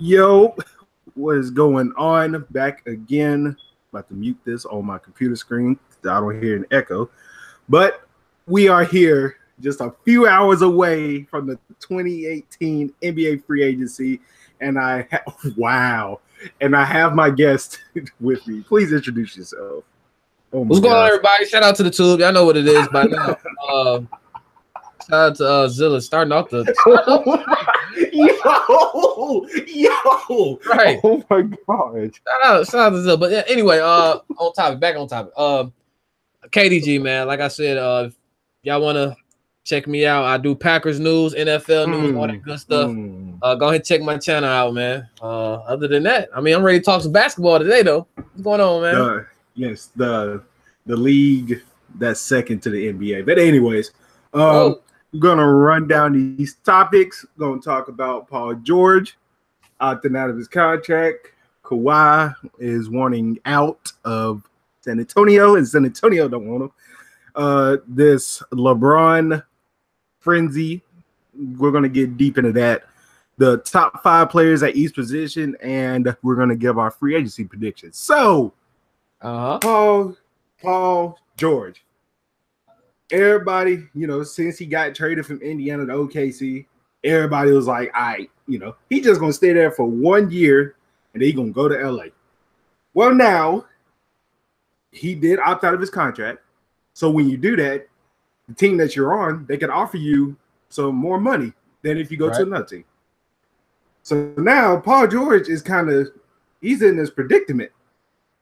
Yo, what is going on? Back again. About to mute this on my computer screen. I don't hear an echo. But we are here just a few hours away from the 2018 NBA free agency. And I have my guest with me. Please introduce yourself. Oh What's going on, everybody? Shout out to the Tube. Y'all know what it is by now. Shout out to Zilla starting off the yo, right. Oh my god. Shout out to Zilla. But yeah, anyway, back on topic. KDG, man. Like I said, if y'all wanna check me out, I do Packers news, NFL news, all that good stuff. Go ahead and check my channel out, man. Other than that, I mean, I'm ready to talk some basketball today, though. What's going on, man? Yes, the league that's second to the NBA. But anyways, I'm gonna run down these topics. Gonna talk about Paul George opting out of his contract. Kawhi is wanting out of San Antonio, and San Antonio don't want him. This LeBron frenzy. We're gonna get deep into that. The top 5 players at each position, and we're gonna give our free agency predictions. So, Paul George. Everybody, since he got traded from Indiana to OKC, everybody was like, all right, he just going to stay there for 1 year and then he's going to go to LA. Well, now he did opt out of his contract. So when you do that, the team that you're on, they can offer you some more money than if you go to another team. So now Paul George is he's in this predicament.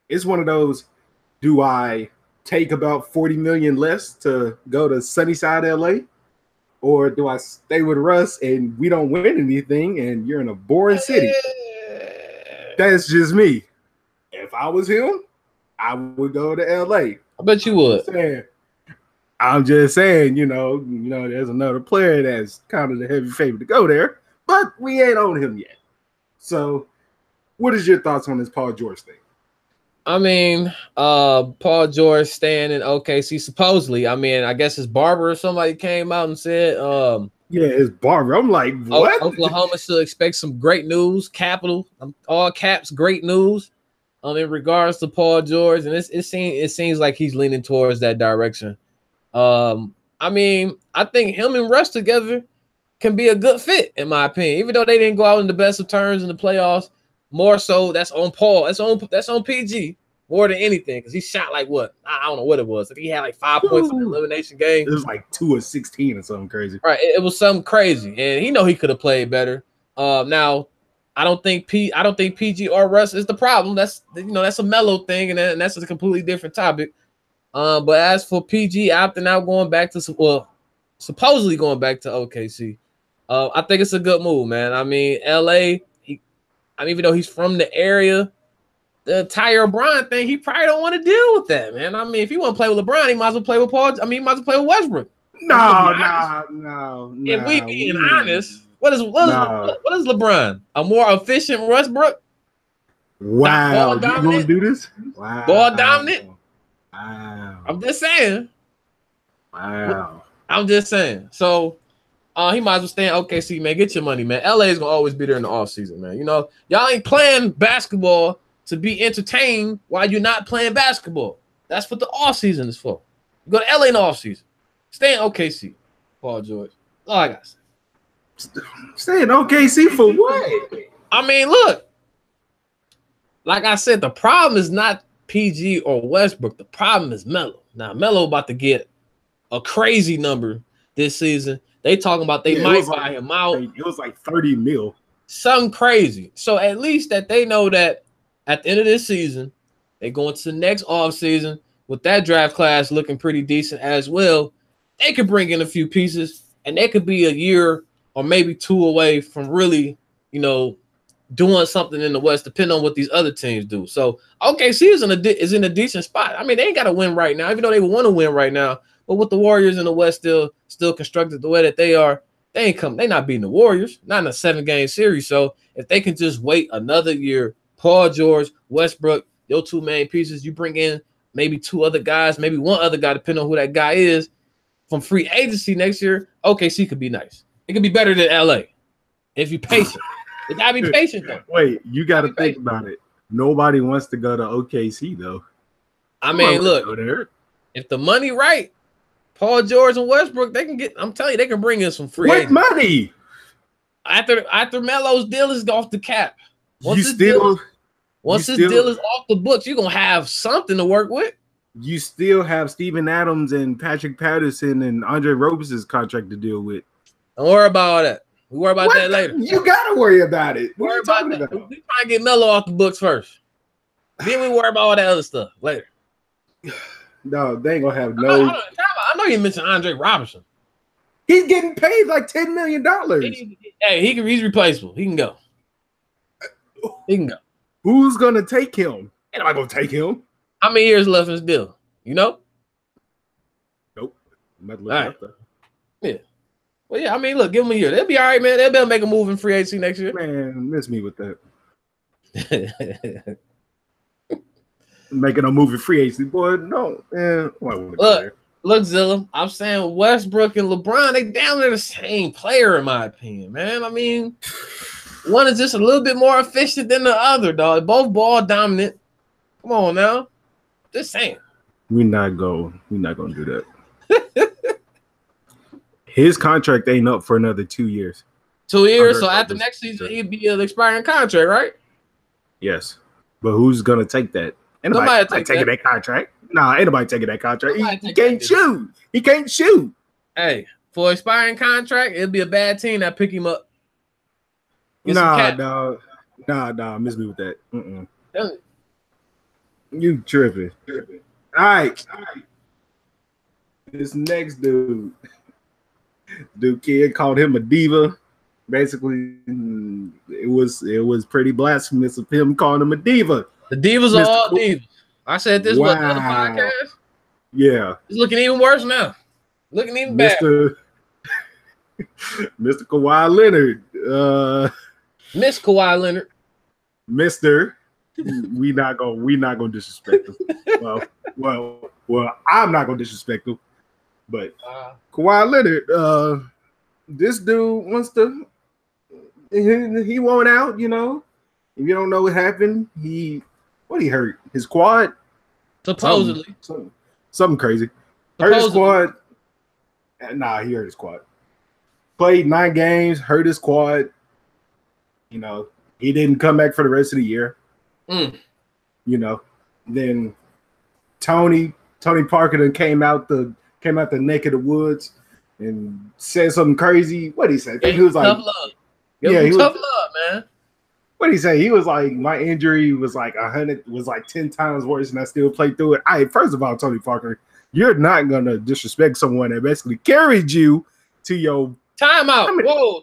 It's one of those, do I take about $40 million less to go to Sunnyside LA, or do I stay with Russ and we don't win anything and you're in a boring city? That's just me. If I was him, I would go to LA. I bet you would. I'm just saying, there's another player that's kind of the heavy favorite to go there, but we ain't on him yet. So what is your thoughts on this Paul George thing? I mean, Paul George staying in OKC supposedly. I mean, I guess his barber or somebody came out and said, yeah, his barber. I'm like, what? Oklahoma should expect some great news. Capital, all caps, great news. In regards to Paul George, and it seems like he's leaning towards that direction. I mean, I think him and Russ together can be a good fit, in my opinion. Even though they didn't go out in the best of terms in the playoffs. More so, that's on Paul. That's on PG more than anything, because he shot like what? I don't know what it was. If he had like 5 points in the elimination game, it was like 2 of 16 or something crazy. Right, it was something crazy, and he could have played better. Now, I don't think PG or Russ is the problem. That's that's a mellow thing, and that's a completely different topic. But as for PG opting out, going back to supposedly going back to OKC, I think it's a good move, man. I mean, LA. Even though he's from the area, the entire LeBron thing, he probably don't want to deal with that, man. I mean, if he want to play with LeBron, he might as well play with Paul. I mean, he might as well play with Westbrook. No. If we being honest, what is LeBron? A more efficient Westbrook? Wow. You going to do this? Wow. Ball dominant? Wow. I'm just saying. Wow. I'm just saying. So, he might as well stay in OKC, man. Get your money, man. LA is going to always be there in the offseason, man. Y'all ain't playing basketball to be entertained while you're not playing basketball. That's what the offseason is for. You go to LA in the offseason. Stay in OKC, Paul George. That's all I got to say. Stay in OKC for what? I mean, look. Like I said, the problem is not PG or Westbrook. The problem is Melo. Now, Melo about to get a crazy number this season. They talking about they might buy him out. It was like 30 mil. Something crazy. So at least that they know that at the end of this season, they go into the next offseason with that draft class looking pretty decent as well. They could bring in a few pieces, and they could be a year or maybe 2 away from really, doing something in the West, depending on what these other teams do. So OKC is in a decent spot. I mean, they ain't got to win right now, even though they want to win right now. But with the Warriors in the West still constructed the way that they are, they not beating the Warriors, not in a 7-game series. So if they can just wait another year, Paul George, Westbrook, your 2 main pieces, you bring in maybe 2 other guys, maybe 1 other guy, depending on who that guy is, from free agency next year, OKC could be nice. It could be better than LA if you pace it. You gotta be patient though. Wait, you got to think about it. Nobody wants to go to OKC though. I mean, look, if the money right, Paul George and Westbrook, they can get. I'm telling you, they can bring in some free agents. Money. After Melo's deal is off the cap. Once this deal is off the books, you're gonna have something to work with. You still have Steven Adams and Patrick Patterson and Andre Robinson's contract to deal with. Don't worry about all that. We worry about that later. You gotta worry about it. What are you talking about? We try to get Melo off the books first. Then we worry about all that other stuff later. No, they ain't gonna have no. I know you mentioned Andre Robertson. He's getting paid like $10 million. He's replaceable. He can go. He can go. Who's gonna take him? Ain't nobody gonna take him. How many years left in his deal? You know? Nope. All right. Yeah. Well, yeah. I mean, look, give him a year. They'll be all right, man. They'll be able to make a move in free agency next year. Man, miss me with that. Making a move in free agency, boy. No, man. Look, Zilla. I'm saying Westbrook and LeBron, they down there the same player, in my opinion, man. I mean, one is just a little bit more efficient than the other, dog. Both ball dominant. Come on now. Just saying. We're not gonna do that. His contract ain't up for another 2 years. 2 years. So after next season, he'd be an expiring contract, right? Yes. But who's gonna take that? Anybody taking that contract? Nah, ain't nobody taking that contract. He can't shoot. He can't shoot. Hey, for expiring contract, it'll be a bad team that pick him up. Nah, miss me with that. You tripping. All right. This next dude kid called him a diva. Basically, it was pretty blasphemous of him calling him a diva. The divas are all divas. I said this was another podcast. Yeah. It's looking even worse now. Looking even bad. Mr. Kawhi Leonard. Miss Kawhi Leonard. Mr. we not gonna disrespect him. Well, I'm not gonna disrespect him. But Kawhi Leonard, this dude wants to. He won't out. You know, if you don't know what happened, he hurt his quad. Supposedly, something crazy. Hurt his quad. Nah, he hurt his quad. Played 9 games, hurt his quad. You know, he didn't come back for the rest of the year. You know, then Tony Parker then came out the neck of the woods and said something crazy. What did he say? He was like, tough love. Tough love, man. What did he say? He was like, my injury was like 10 times worse, and I still played through it. First of all, Tony Parker, you're not gonna disrespect someone that basically carried you to your timeout.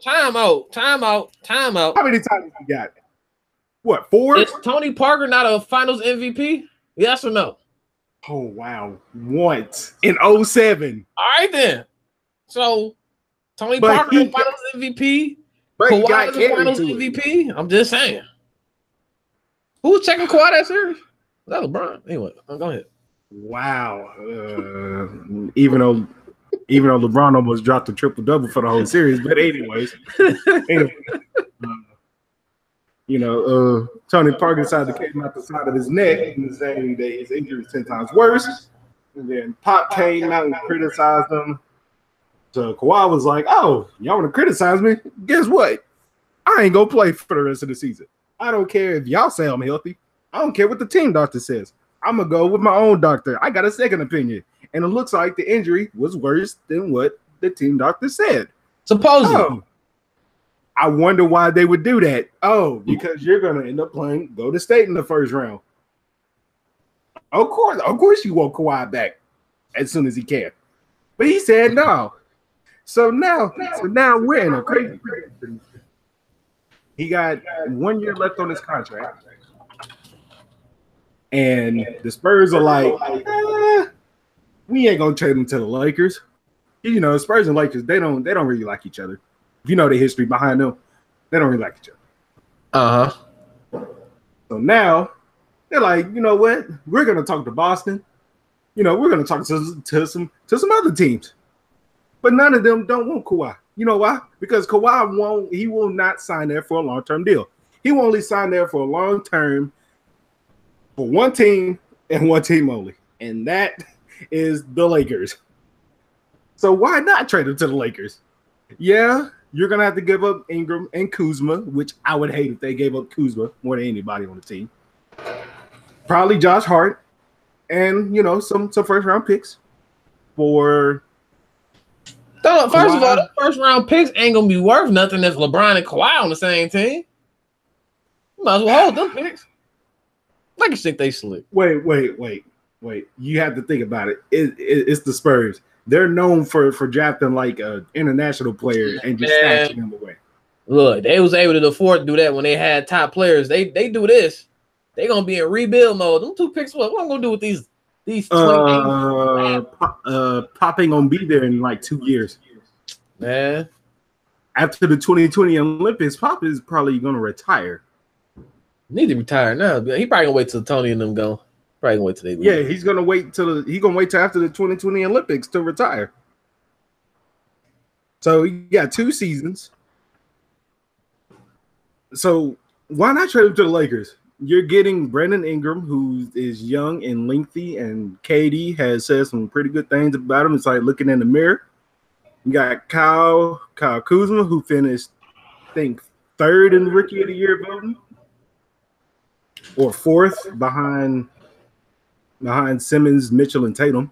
Timeout. How many times you got? What, 4? Is Tony Parker not a Finals MVP? Yes or no? Oh wow, once in 07. All right then. So Tony Parker is Finals MVP. Kawhi is the Finals MVP. I'm just saying. Who's checking Kawhi that series? Is that LeBron? Anyway, go ahead. Wow. Even though LeBron almost dropped a triple-double for the whole series, but anyways. Tony Parker decided to came out the side of his neck and saying that his injury is 10 times worse. And then Pop came out and criticized him. So Kawhi was like, "Oh, y'all want to criticize me? Guess what? I ain't gonna play for the rest of the season. I don't care if y'all say I'm healthy. I don't care what the team doctor says. I'm gonna go with my own doctor. I got a second opinion, and it looks like the injury was worse than what the team doctor said. Supposedly. Oh, I wonder why they would do that. Oh, because you're gonna end up playing Golden State in the first round. Of course, you want Kawhi back as soon as he can. But he said no. So now we're in a crazy. He got 1 year left on his contract, and the Spurs are like, we ain't gonna trade him to the Lakers. You know, Spurs and Lakers, they don't really like each other. If you know the history behind them, they don't really like each other. So now they're like, you know what? We're gonna talk to Boston. You know, we're gonna talk to some other teams. But none of them don't want Kawhi. You know why? Because Kawhi he will not sign there for a long-term deal. He will only sign there for a long term for one team and one team only. And that is the Lakers. So why not trade him to the Lakers? Yeah, you're going to have to give up Ingram and Kuzma, which I would hate if they gave up Kuzma more than anybody on the team. Probably Josh Hart and, some first-round picks for – First of all, the first-round picks ain't going to be worth nothing if LeBron and Kawhi on the same team. You might as well hold them picks. Lakers think they slick. Wait. You have to think about it. It's the Spurs. They're known for drafting like an international player and just snatching them away. Look, they was able to afford to do that when they had top players. They do this. They gonna be in rebuild mode. Them 2 picks. What I'm gonna do with these 28? Pop ain't gonna be there in like 2 years. Man, after the 2020 Olympics, Pop is probably gonna retire. Need to retire now. He probably gonna wait till Tony and them go. Probably gonna wait till they leave. Yeah, he's gonna wait till after the 2020 Olympics to retire. So you got 2 seasons. So why not trade him to the Lakers? You're getting Brandon Ingram, who is young and lengthy, and KD has said some pretty good things about him. It's like looking in the mirror. You got Kyle Kuzma, who finished, I think, 3rd in the Rookie of the Year voting, or 4th behind Simmons, Mitchell, and Tatum.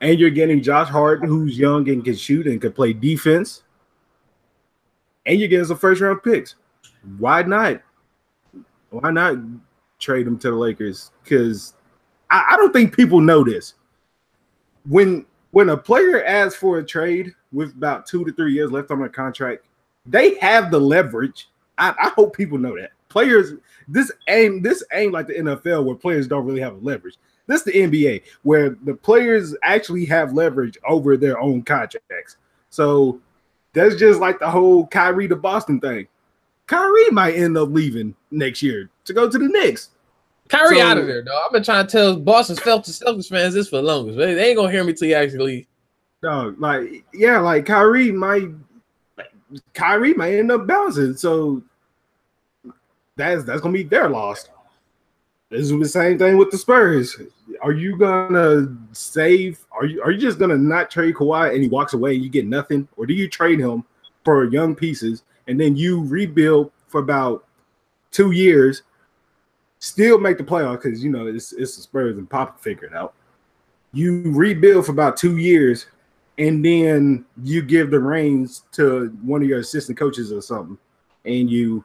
And you're getting Josh Hart, who's young and can shoot and can play defense. And you're getting some first-round picks. Why not? Why not trade him to the Lakers? Because I don't think people know this. When a player asks for a trade with about 2 to 3 years left on their contract, they have the leverage. I hope people know that. Players, this ain't like the NFL where players don't really have a leverage. This is the NBA where the players actually have leverage over their own contracts. So that's just like the whole Kyrie to Boston thing. Kyrie might end up leaving next year to go to the Knicks. Kyrie out of there, though. I've been trying to tell Boston Celtics fans this for the longest. They ain't gonna hear me till you actually leave. No, like Kyrie might end up bouncing. So that's gonna be their loss. This is the same thing with the Spurs. Are you gonna save? Are you just gonna not trade Kawhi and he walks away and you get nothing, or do you trade him for young pieces and then you rebuild for about 2 years, still make the playoffs because it's the Spurs and Pop figure it out. You rebuild for about 2 years and then you give the reins to one of your assistant coaches or something, and you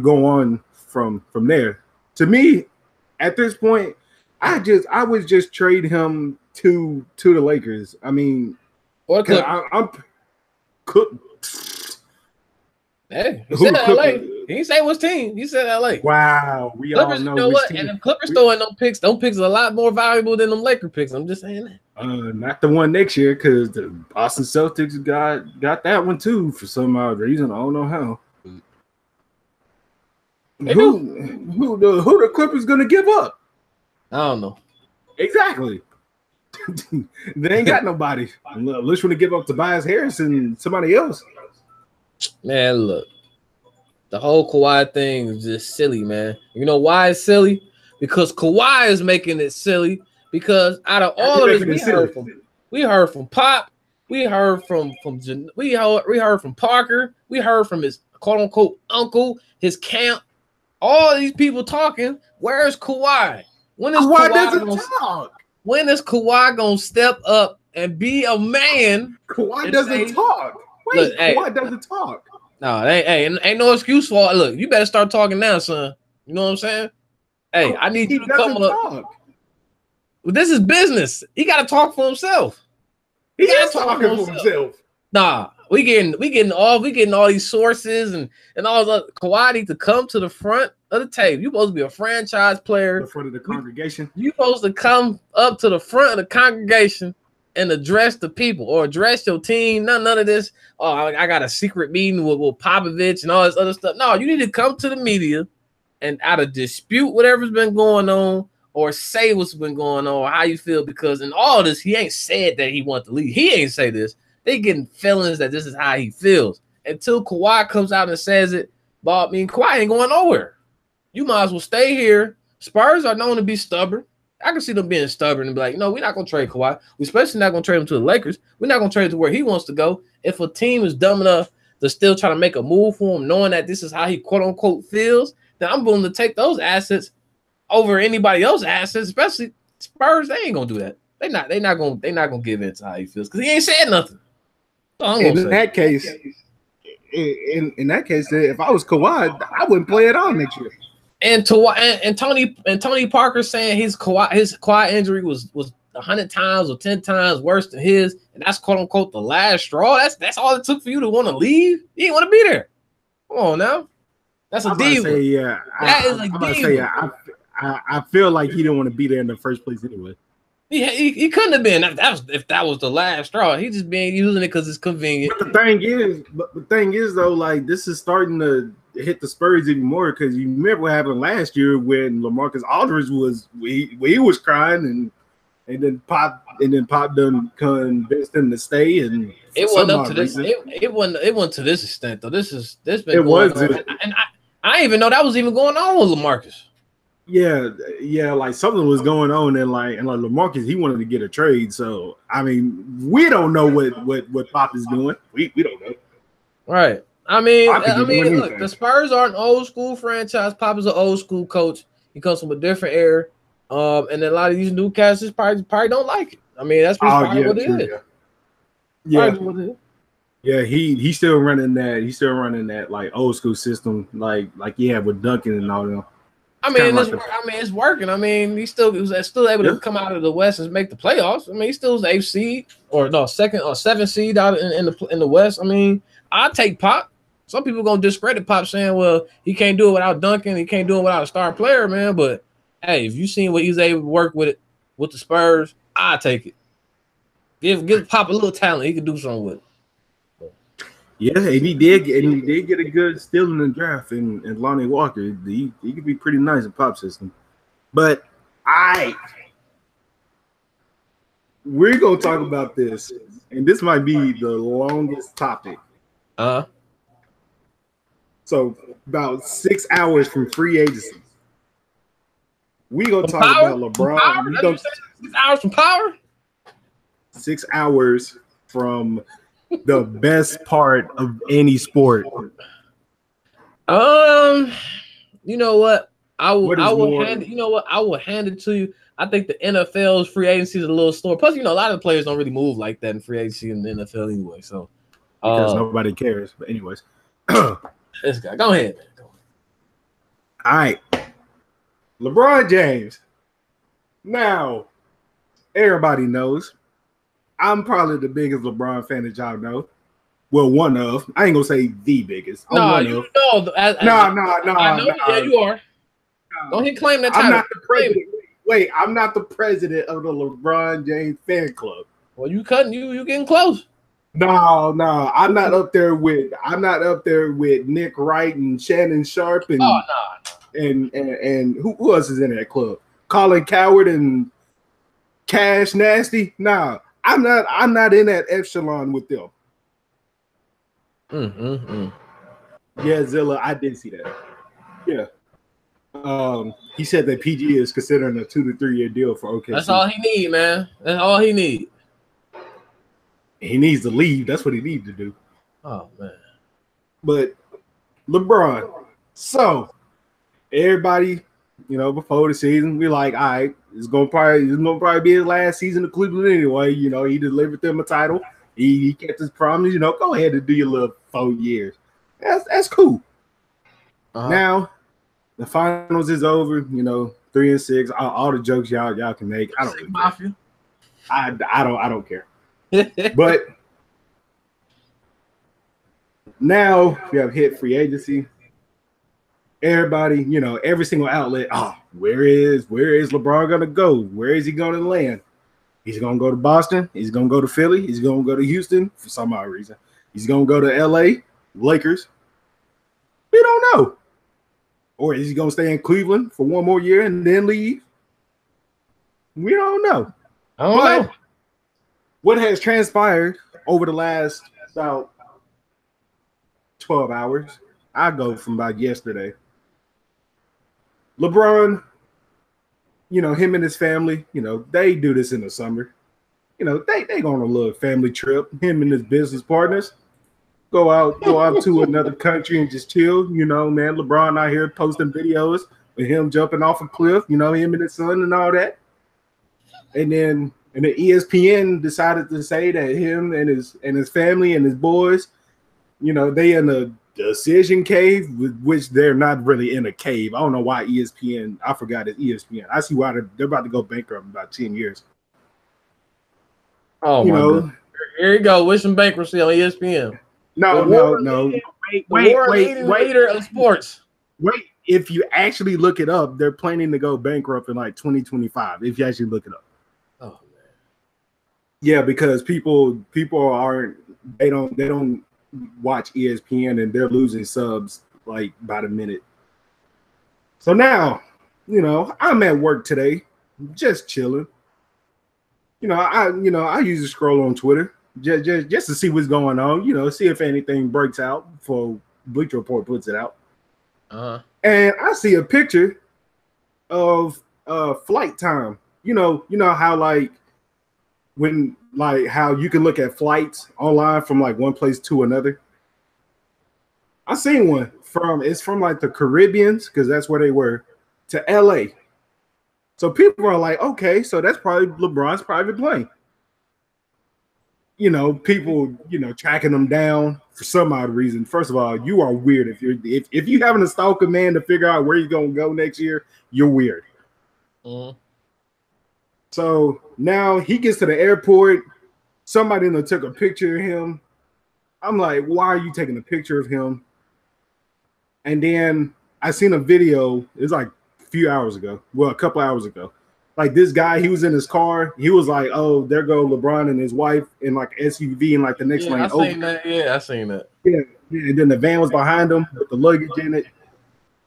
go on from there. To me, at this point, I would just trade him to the Lakers. I mean, or I'm cook. Hey, he said LA. He didn't say which team. He said LA. Wow, we Clippers, all know. You know what? Team. And the Clippers throwing them picks. Them picks are a lot more valuable than them Laker picks. I'm just saying that. Not the one next year because the Boston Celtics got that one too for some odd reason. I don't know how. Who the Clippers gonna give up? I don't know. Exactly. They ain't got nobody. Unless you want to give up Tobias Harris and somebody else. Man, look. The whole Kawhi thing is just silly, man. You know why it's silly? Because Kawhi is making it silly. Because out of all of this, we heard from Pop, we heard from Parker, we heard from his quote unquote uncle, his camp. All these people talking. Where's Kawhi? When is When is Kawhi gonna step up and be a man? Kawhi doesn't talk. Wait, look, Kawhi doesn't talk. No, ain't no excuse for it. Look, you better start talking now, son. You know what I'm saying? Hey, I need you to come up. Well, this is business. He got to talk for himself. He is talking for himself. Nah, we getting all these sources and all the Kawhi need to come to the front of the table. You supposed to be a franchise player. In front of the congregation. You supposed to come up to the front of the congregation and address the people or address your team. None of this. Oh, I got a secret meeting with Popovich and all this other stuff. No, you need to come to the media and out of dispute whatever's been going on or say what's been going on or how you feel, because in all this, he ain't said that he wanted to leave. He ain't say this. They getting feelings that this is how he feels. Until Kawhi comes out and says it, but I mean, Kawhi ain't going nowhere. You might as well stay here. Spurs are known to be stubborn. I can see them being stubborn and be like, no, we're not going to trade Kawhi. We're especially not going to trade him to the Lakers. We're not going to trade him to where he wants to go. If a team is dumb enough to still try to make a move for him, knowing that this is how he quote unquote feels, then I'm willing to take those assets over anybody else's assets, especially Spurs. They ain't gonna do that. They're not gonna give in to how he feels because he ain't said nothing. In that case, if I was Kawhi, I wouldn't play at all next year. And Tony Parker saying his Kawhi injury was 100 times or 10 times worse than his, and that's quote unquote the last straw. That's all it took for you to want to leave. You didn't want to be there. Come on now, that's a diva. I feel like he didn't want to be there in the first place anyway. He couldn't have been. If that was the last straw. He just been using it because it's convenient. But the thing is though, like this is starting to hit the Spurs even more because you remember what happened last year when LaMarcus Aldridge was he was crying and then Pop done convinced him to stay, and it wasn't up to this. It wasn't to this extent though. This been it going was on. And I didn't even know that was even going on with LaMarcus. Yeah, like something was going on, and like LaMarcus, he wanted to get a trade. So I mean, we don't know what Pop is doing. We don't know. Right. I mean, look, the Spurs are an old school franchise. Pop is an old school coach. He comes from a different era. And a lot of these new cats probably don't like it. I mean, that's probably what it is. Yeah, he's still running that. He's still running that like old school system, like he had with Duncan and all them. It's working. I mean, he was still able to come out of the West and make the playoffs. I mean, he still was 8th seed or 7th seed out in the West. I mean, I'll take Pop. Some people gonna discredit Pop saying, well, he can't do it without Duncan, he can't do it without a star player, man. But hey, if you seen what he's able to work with the Spurs, I'll take it. Give Pop a little talent, he can do something with it. Yeah, and he did get a good steal in the draft in Lonnie Walker. He could be pretty nice in Pop system. But we're gonna talk about this, and this might be the longest topic. So about 6 hours from free agency. We gonna talk about LeBron. 6 hours from power? 6 hours from the best part of any sport. You know what? I will hand it to you. I think the NFL's free agency is a little slower. Plus, a lot of players don't really move like that in free agency in the NFL anyway. So because nobody cares. But anyways. This guy. Go ahead, man. Go ahead. All right. LeBron James. Now, everybody knows I'm probably the biggest LeBron fan that y'all know. Well, one of. I ain't gonna say the biggest. No, I know. No. Yeah, you are. Don't he claim that title? I'm not the president. Wait, I'm not the president of the LeBron James fan club. Well, you getting close. No, I'm not up there with Nick Wright and Shannon Sharp and and who else is in that club? Colin Coward and Cash Nasty. Nah, I'm not in that echelon with them. Yeah, Zilla, I did see that. Yeah. He said that PG is considering a 2 to 3 year deal for OKC. That's all he need, man. That's all he need. He needs to leave. That's what he needs to do. Oh man. But LeBron. So everybody, before the season, we like, all right, it's gonna probably be his last season in Cleveland anyway. He delivered them a title. He kept his promise. Go ahead and do your little 4 years. That's cool. Now the finals is over. 3-6. All the jokes y'all can make. I don't really care. I don't care. But now we have hit free agency. Everybody, every single outlet. Where is LeBron gonna go? Where is he gonna land? He's gonna go to Boston. He's gonna go to Philly. He's gonna go to Houston for some odd reason. He's gonna go to LA, Lakers. We don't know. Or is he gonna stay in Cleveland for one more year and then leave? We don't know. I don't know. What has transpired over the last about 12 hours. I go from about yesterday. LeBron, him and his family, they do this in the summer. They go on a little family trip. Him and his business partners go out to another country and just chill. Man, LeBron out here posting videos with him jumping off a cliff. Him and his son and all that. And then ESPN decided to say that him and his family and his boys, they in a decision cave, which they're not really in a cave. I don't know why ESPN. I forgot it's ESPN. I see why they're about to go bankrupt in about 10 years. Oh my God. Here you go. Wishing bankruptcy on ESPN. No. Wait. Leader of sports. Wait. If you actually look it up, they're planning to go bankrupt in like 2025. If you actually look it up. Oh man. Yeah, because people aren't. They don't watch ESPN and they're losing subs like by the minute. So now, I'm at work today, just chilling. I usually scroll on Twitter just to see what's going on, see if anything breaks out before Bleacher Report puts it out. And I see a picture of flight time. How like when like how you can look at flights online from like one place to another. I seen one from like the Caribbeans, because that's where they were, to LA. So people are like, okay, so that's probably LeBron's private plane. People, tracking them down for some odd reason. First of all, you are weird. If you having to stalk a man to figure out where you're gonna go next year, you're weird. So now he gets to the airport. Somebody took a picture of him. I'm like, why are you taking a picture of him? And then I seen a video. It's like a couple hours ago. Like this guy, he was in his car. He was like, "Oh, there go LeBron and his wife in like SUV and like the next lane." I seen that. Yeah, I seen that. Yeah, and then the van was behind him with the luggage in it.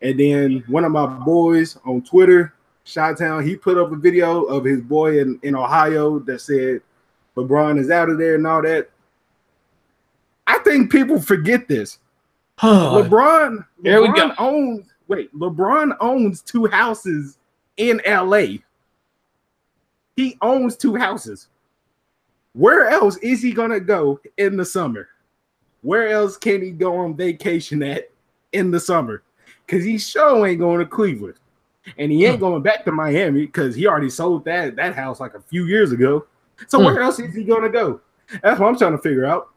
And then one of my boys on Twitter, Chi-Town, he put up a video of his boy in Ohio that said LeBron is out of there and all that. I think people forget this. LeBron owns 2 houses in LA. He owns 2 houses. Where else is he gonna go in the summer? Where else can he go on vacation at in the summer? Because he sure ain't going to Cleveland. And he ain't going back to Miami because he already sold that house like a few years ago. So where else is he gonna go? That's what I'm trying to figure out.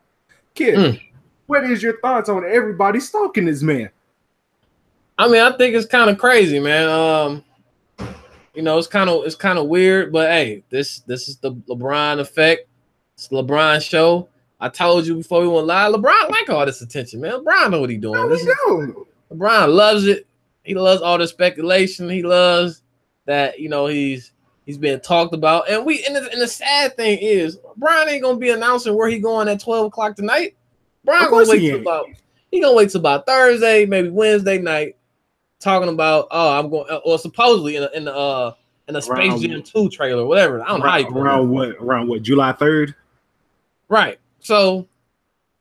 Kid, what is your thoughts on everybody stalking this man? I mean, I think it's kind of crazy, man. It's kind of weird, but hey, this is the LeBron effect. It's the LeBron show. I told you before we went live, LeBron like all this attention, man. LeBron know what he's doing. LeBron loves it. He loves all the speculation. He loves that, he's being talked about. And the sad thing is, LeBron ain't gonna be announcing where he going at 12 o'clock tonight. LeBron gonna wait till about Thursday, maybe Wednesday night, talking about I'm going, or supposedly in a Space Jam 2 trailer, or whatever. I don't know how you around what, July 3rd? Right. So,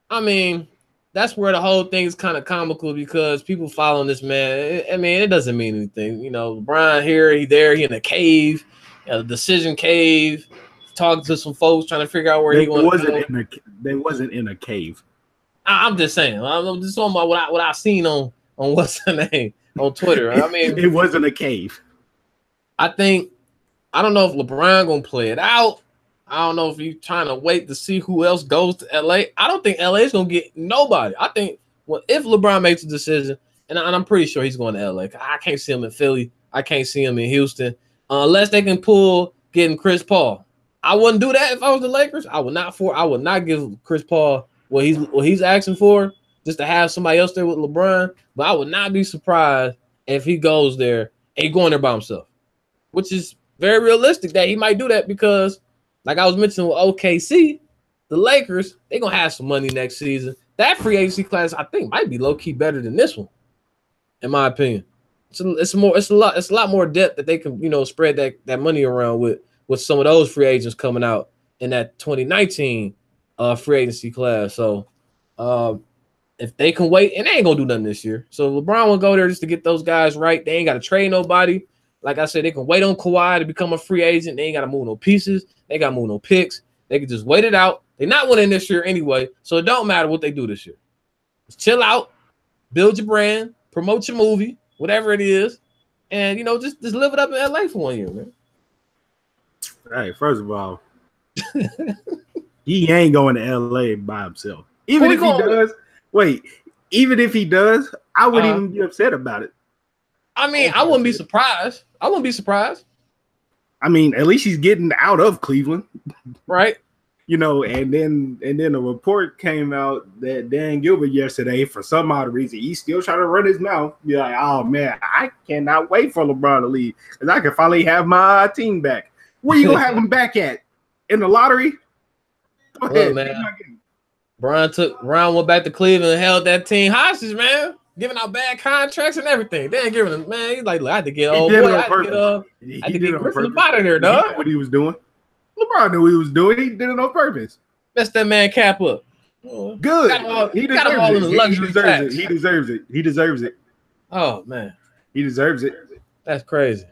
I mean, that's where the whole thing is kind of comical because people following this man. It doesn't mean anything. LeBron here, he there, he in a cave, a decision cave, talking to some folks, trying to figure out where he going to go. They wasn't in a cave. I'm just saying. I'm just talking about what I seen on what's the name on Twitter. I mean, it wasn't a cave. I don't know if LeBron gonna play it out. I don't know if he's trying to wait to see who else goes to LA. I don't think LA is gonna get nobody. I think if LeBron makes a decision, and I'm pretty sure he's going to LA. I can't see him in Philly. I can't see him in Houston unless they can pull getting Chris Paul. I wouldn't do that if I was the Lakers. I would not give Chris Paul what he's asking for just to have somebody else there with LeBron. But I would not be surprised if he goes there and he's going there by himself, which is very realistic that he might do that because, like I was mentioning with OKC, the Lakers, they're going to have some money next season. That free agency class, I think, might be low-key better than this one, in my opinion. It's a lot more depth that they can, spread that money around with some of those free agents coming out in that 2019 free agency class. So if they can wait, and they ain't gonna do nothing this year. So LeBron will go there just to get those guys right. They ain't got to trade nobody. Like I said, they can wait on Kawhi to become a free agent. They ain't got to move no pieces. They got to move no picks. They can just wait it out. They're not winning this year anyway, so it don't matter what they do this year. Just chill out, build your brand, promote your movie, whatever it is, and just live it up in LA for 1 year, man. Hey, first of all, he ain't going to LA by himself. Even if he does, even if he does, I wouldn't even be upset about it. I mean, I wouldn't be surprised. I mean, at least he's getting out of Cleveland. Right. And then a report came out that Dan Gilbert yesterday, for some odd reason, he's still trying to run his mouth. You're like, oh man, I cannot wait for LeBron to leave because I can finally have my team back. Where you gonna have him back at? In the lottery? Go ahead, man. Ron went back to Cleveland and held that team hostage, man. Giving out bad contracts and everything. They ain't giving him, man. He's like, I had to get old boy. I had to get Griffin out of there, dog. He knew what he was doing. LeBron knew what he was doing. He did it on purpose. Mess that man cap up. Good. He deserves it. He deserves it. Oh man, he deserves it. That's crazy.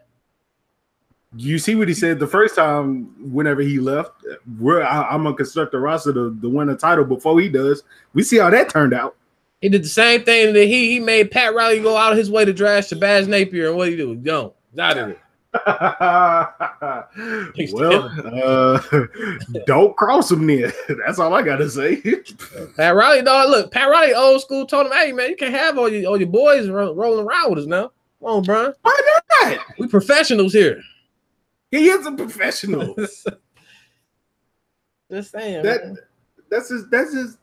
You see what he said the first time whenever he left? I'm gonna construct a roster to win a title before he does. We see how that turned out. He did the same thing that he made Pat Riley go out of his way to draft Shabazz Napier, and what he do? Don't out of it. Don't cross him then. That's all I gotta say. Pat Riley, dog. Look, Pat Riley, old school, told him, "Hey man, you can't have all your boys rolling around with us now. Come on, Brian. Why not? We professionals here." He is a professional. Just saying. That's his business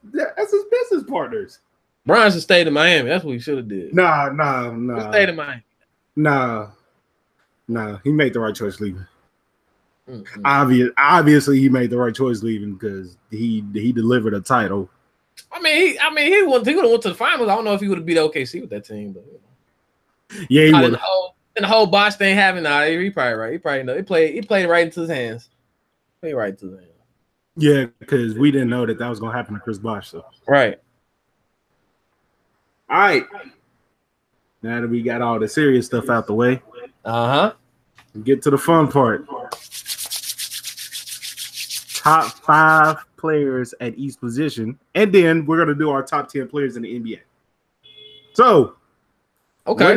partners. Brian should stay to Miami. That's what he should have did. Nah. Stay to Miami. Nah. He made the right choice leaving. Mm-hmm. Obviously, he made the right choice leaving because he delivered a title. I mean, he would have went to the finals. I don't know if he would have beat OKC with that team, but yeah, he would. And the whole Bosh thing happened. He probably right. He probably know. He played right into his hands. Played right into his hands. Yeah, because we didn't know that was gonna happen to Chris Bosh. So right. All right. Now that we got all the serious stuff out the way, get to the fun part. Top 5 players at each position, and then we're gonna do our top 10 players in the NBA. So, okay,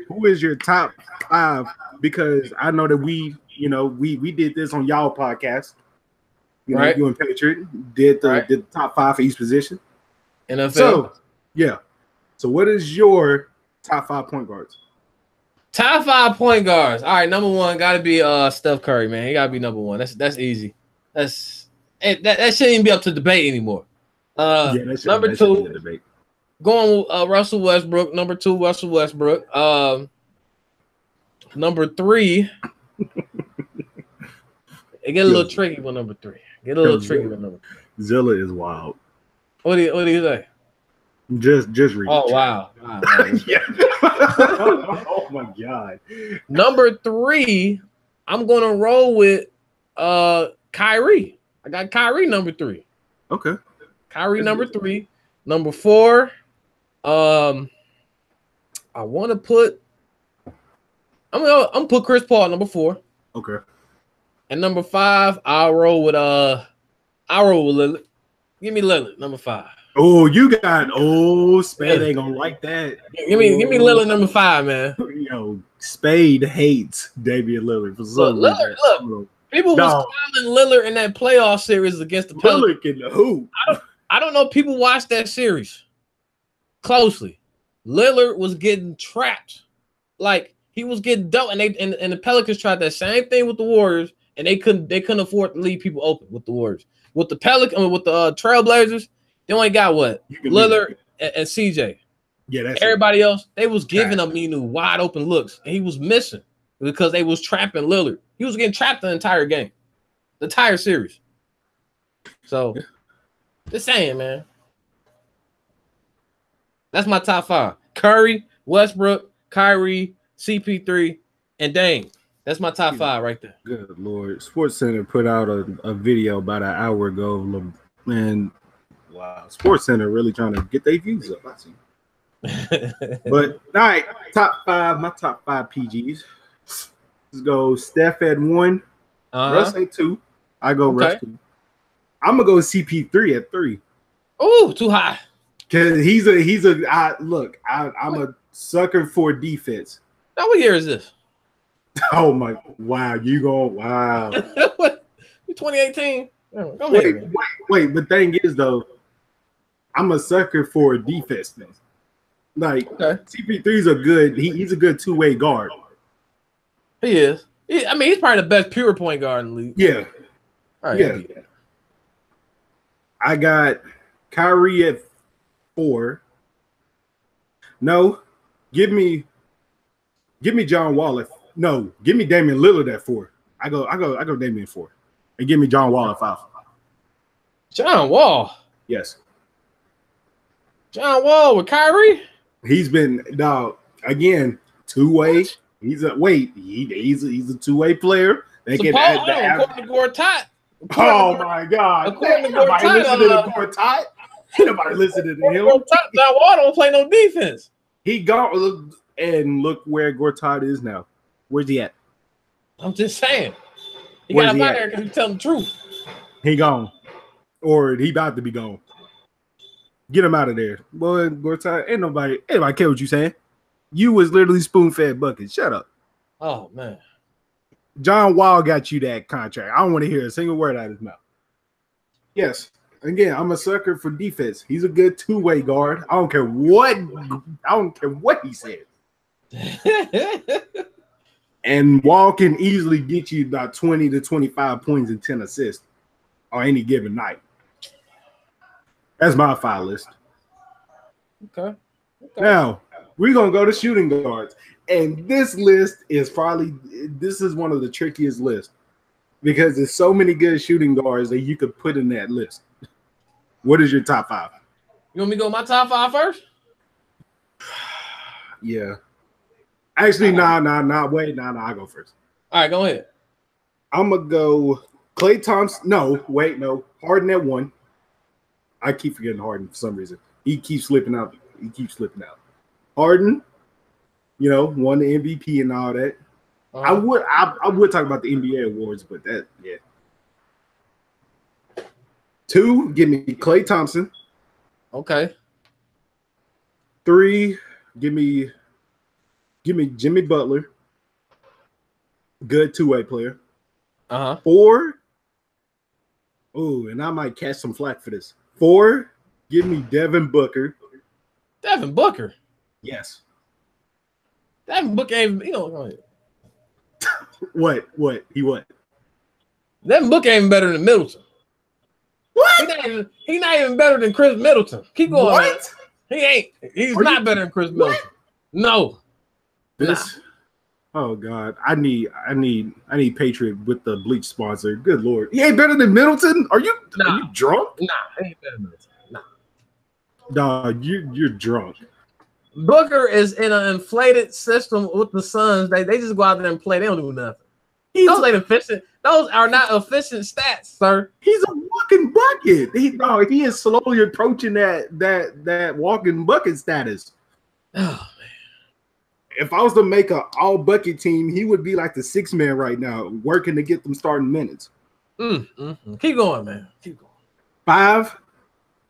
who is your top 5? Because I know that we did this on y'all podcast. Right. You and Patriot did the top 5 for each position. NFL. So, yeah. So, what is your top 5 point guards? Top 5 point guards. All right, number 1 got to be Steph Curry, man. He got to be number 1. That's easy. That shouldn't even be up to debate anymore. Number 2, going with Russell Westbrook. Number 2, Russell Westbrook. Number 3. It get a little tricky with number 3. Zilla is wild. What do you say? Just read. Oh wow. Yeah. Oh my god. Number 3, I'm gonna roll with Kyrie. I got Kyrie number 3. Okay. Kyrie number 3. Number 4. I want to put. I'm gonna put Chris Paul number 4. Okay. And number 5, I'll roll with Lillard. Give me Lillard number 5. Oh, you got Spade ain't gonna like that. Give me Lillard number 5, man. Yo, Spade hates Damian Lillard for some reason. Look, people was calling Lillard in that playoff series against the Pelicans. I don't know. People watched that series closely. Lillard was getting trapped, like he was getting dealt, and the Pelicans tried that same thing with the Warriors, and they couldn't afford to leave people open with the Warriors. With the Trailblazers, they only got what? Lillard and CJ. Yeah, that's everybody else. They was giving Aminu wide open looks, and he was missing because they was trapping Lillard. He was getting trapped the entire game, the entire series. So, just saying, man. That's my top 5: Curry, Westbrook, Kyrie, CP3, and Dame. That's my top 5 right there. Good Lord. SportsCenter put out a video about an hour ago And wow, Sports Center really trying to get their views up. I see. But all right, my top five PGs. Let's go Steph at 1, Russ at 2. I go Russ 2. I'm gonna go CP3 at 3. Oh, too high. Cause I'm a sucker for defense. Now what year is this? Oh my! Wow, you go! Wow. What? 2018. Wait. The thing is, though, I'm a sucker for defense. Like CP3's a good. He's a good two-way guard. He is. He's probably the best pure point guard in the league. Yeah. All right, yeah. I got Kyrie at 4. No, give me John Wall give me Damian Lillard at 4. I go Damian 4. And give me John Wall at 5. John Wall. Yes. John Wall with Kyrie. He's been again two-way. He's a two-way player. They can according to Gortat. Oh my God! According to Nobody listening to Gortat. Nobody listening to him. John Wall don't play no defense. He gone and look where Gortat is now. Where's he at? I'm just saying. He got him out there because he's telling the truth. He gone, or he about to be gone. Get him out of there, boy. Gortat, ain't nobody care what you saying. You was literally spoon-fed buckets. Shut up. Oh man. John Wall got you that contract. I don't want to hear a single word out of his mouth. Yes. Again, I'm a sucker for defense. He's a good two-way guard. I don't care what he says. And Wall can easily get you about 20 to 25 points and 10 assists on any given night. That's my 5 list. Okay. Now, we're going to go to shooting guards. And this list is one of the trickiest lists because there's so many good shooting guards that you could put in that list. What is your top 5? You want me to go my top 5 first? Yeah. Actually, wait, I'll go first. All right, go ahead. I'm going to go Klay Thompson. No. Harden at 1. I keep forgetting Harden for some reason. He keeps slipping out. Harden, won the MVP and all that. I would talk about the NBA awards, but that, yeah. 2, give me Klay Thompson. Okay. 3, give me Jimmy Butler. Good two-way player. 4. Oh, and I might catch some flack for this. 4, give me Devin Booker. Devin Booker? Yes. Devin Booker ain't, What? He what? Devin Booker ain't better than Middleton. What? He's not even better than Chris Middleton. Keep going. What? He ain't. He's not better than Chris Middleton. No. This. Oh God, I need Patriot with the bleach sponsor. Good Lord, he ain't better than Middleton. Are you drunk? Nah, he ain't better than Middleton. Nah. Dog, you're drunk. Booker is in an inflated system with the Suns. They just go out there and play. They don't do nothing. Those ain't efficient. Those are not efficient stats, sir. He's a walking bucket. He is slowly approaching that walking bucket status. Oh man. If I was to make an all bucket team, he would be like the 6th man right now, working to get them starting minutes. Keep going, man. Keep going. 5,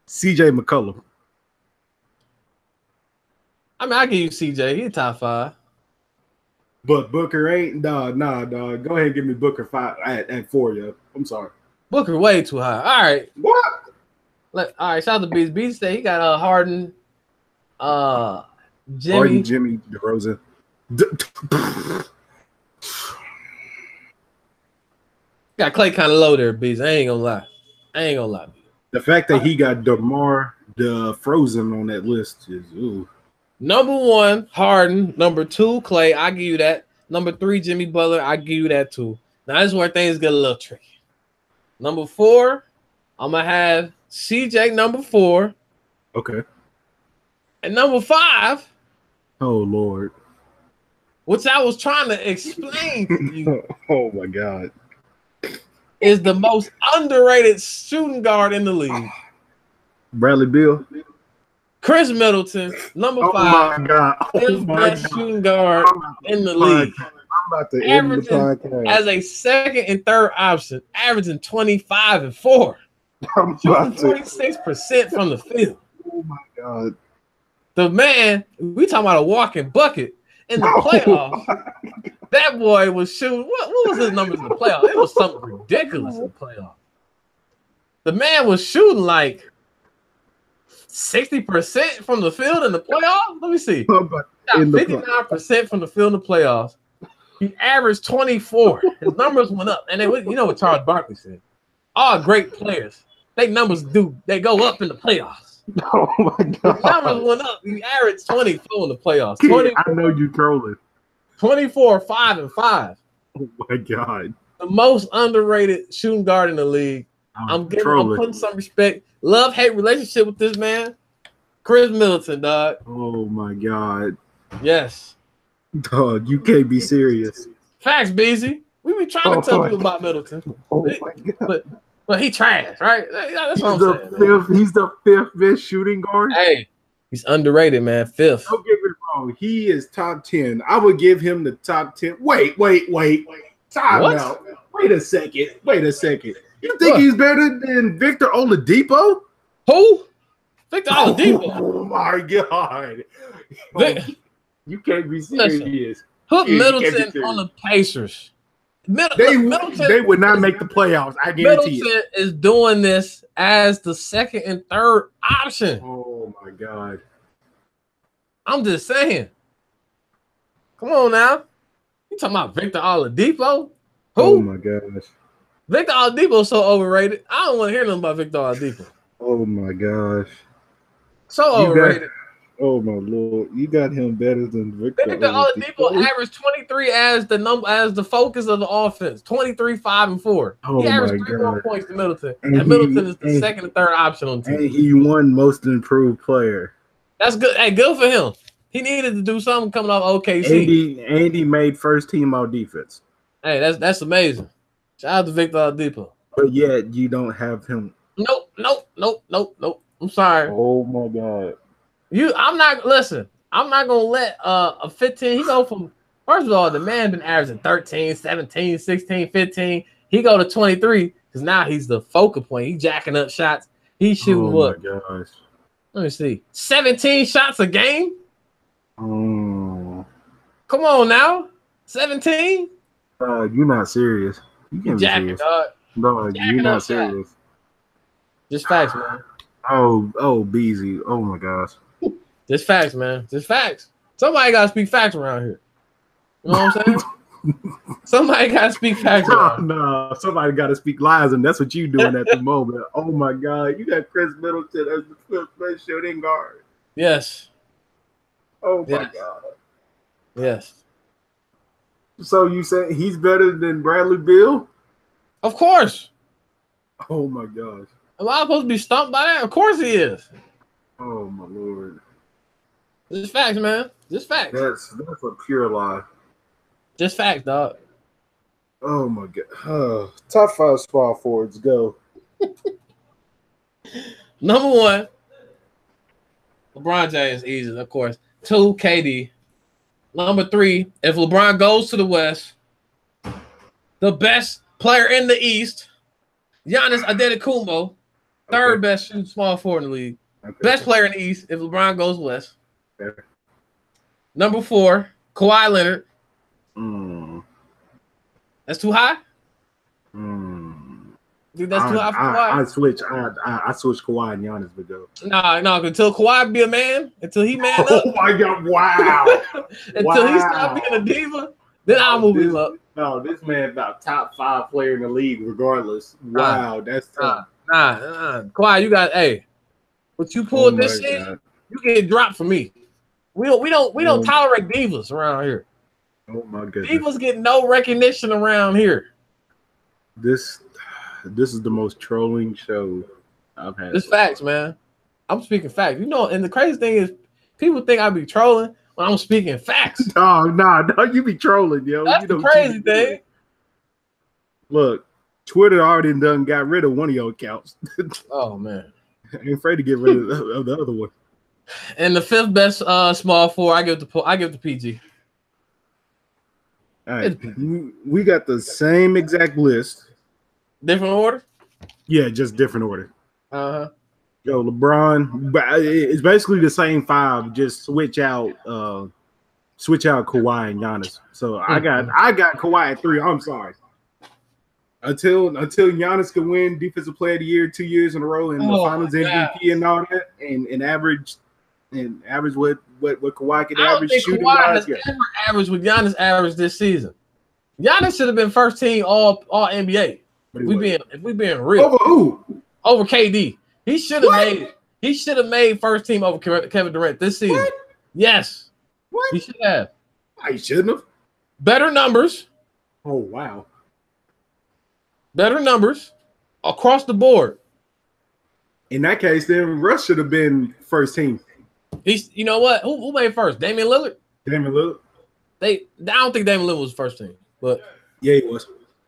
CJ McCollum. I give you CJ. He's top 5. But Booker ain't. Dog. Go ahead and give me Booker 5 at 4, yo. I'm sorry. Booker way too high. All right. What? All right. Shout out to Beast. Beast say he got Harden, Jimmy DeRozan. Got Klay kind of low there, Beast. I ain't gonna lie. The fact that he got DeMar Frozen on that list is ooh. Number 1, Harden. Number 2, Klay. I give you that. Number 3, Jimmy Butler. I give you that too. Now this is where things get a little tricky. Number 4, I'm gonna have CJ number 4. Okay. And number 5. Oh Lord. Which I was trying to explain to you. Oh my God. is the most underrated shooting guard in the league? Bradley Beal. Chris Middleton, number 5. My God. Fifth best shooting guard in the league. I'm about to end the Averaging podcast. as a second and third option, averaging 25 and 4. Shooting 46% from the field. Oh my God. The man, we talking about a walking bucket in the playoffs. That boy was shooting. What was his numbers in the playoffs? It was something ridiculous in the playoffs. The man was shooting like 60% from the field in the playoffs. Let me see. 59% from the field in the playoffs. He averaged 24. His numbers went up. And you know what Charles Barkley said? All great players, they numbers they go up in the playoffs. Oh my God. His numbers went up. He averaged 24 in the playoffs. I know you trolling. 24, 5 and 5. Oh my God. The most underrated shooting guard in the league. I'm putting some respect. Love-hate relationship with this man. Chris Middleton, dog. Oh my God. Yes. Dog, you can't be serious. Facts, BZ. We be trying to tell people about Middleton. Oh my God. But he trash, right? That's what I'm saying. He's the 5th best shooting guard. Hey, he's underrated, man. 5th. Don't get me wrong. He is top 10. I would give him the top 10. Wait. Time out. Wait a second. You think he's better than Victor Oladipo? Who? Victor Oladipo. Oh my God. You can't be serious. Put Middleton on the Pacers. They would not make the playoffs. I guarantee Middleton is doing this as the second and third option. Oh my God. I'm just saying. Come on now. You talking about Victor Oladipo? Who? Oh my gosh. Victor Oladipo is so overrated. I don't want to hear nothing about Victor Oladipo. Oh my gosh. So overrated. Oh my Lord, you got him better than Victor Oladipo averaged 23 as the focus of the offense. 23, 5 and 4. He averaged 3 more points than Middleton. And Middleton is the second and third option on the team. And he won most improved player. That's good. Hey, good for him. He needed to do something coming off OKC. Andy made first team all defense. Hey, that's amazing. Shout out to Victor Oladipo. But yet you don't have him. Nope. I'm sorry. Oh my God. I'm not gonna let a 15. He go from, first of all, the man been averaging 13, 17, 16, 15. He go to 23 because now he's the focal point. He jacking up shots. He's shooting what? Oh my gosh. Let me see. 17 shots a game. Oh. Come on now. 17? You're not serious. You can't be serious. Bro, you're not serious. Shots. Just facts, man. Oh, Beezy. Oh my gosh. Just facts, man. Just facts. Somebody gotta speak facts around here. You know what I'm saying? Somebody gotta speak facts around here. No, somebody gotta speak lies, and that's what you doing at the moment. Oh my God, you got Chris Middleton as the 5th best shooting guard. Yes. Oh my God. Yes. So you say he's better than Bradley Beal? Of course. Oh my gosh. Am I supposed to be stumped by that? Of course he is. Oh my Lord. Just facts, man. Just facts. That's a pure lie. Just facts, dog. Oh my God. Top 5 small forwards, go. Number 1, LeBron James, easy, of course. 2, KD. Number 3, if LeBron goes to the West, the best player in the East, Giannis Antetokounmpo, third best shooting small forward in the league. Best player in the East if LeBron goes West. Number 4, Kawhi Leonard. That's too high? Think that's too high for Kawhi? I switch Kawhi and Giannis to go. No, until Kawhi be a man, until he man up. Oh my God, wow. Until he stop being a diva, then I'll move him up. No, this man about top 5 player in the league regardless. Wow, that's tough. Kawhi, you got what you pulled this season, you get dropped for me. We don't tolerate divas around here. Oh my goodness. Divas get no recognition around here. This is the most trolling show I've had. It's facts, man. I'm speaking facts. You know, and the crazy thing is people think I be trolling when I'm speaking facts. No, you be trolling, yo. That's the crazy thing. Look, Twitter already done got rid of one of your accounts. Oh man, I ain't afraid to get rid of the other one. And the fifth best small four, I give the PG. All right, we got the same exact list. Different order? Yeah, just different order. Uh-huh. Yo, LeBron, it's basically the same five. Just switch out Kawhi and Giannis. So I got Kawhi at 3. I'm sorry. Until Giannis can win Defensive Player of the Year 2 years in a row and the Finals MVP and all that, and average what Kawhi can average shooting wise. Kawhi has ever averaged what Giannis averaged this season. Giannis should have been first team all NBA. If we being real. Over who? Over KD. He should have made first team over Kevin Durant this season. What? Yes. What? He should have. He shouldn't have. Better numbers. Oh wow. Better numbers across the board. In that case, then Russ should have been first team. You know what? Who made first? Damian Lillard? Damian Lillard. I don't think Damian Lillard was first team, but yeah, he was.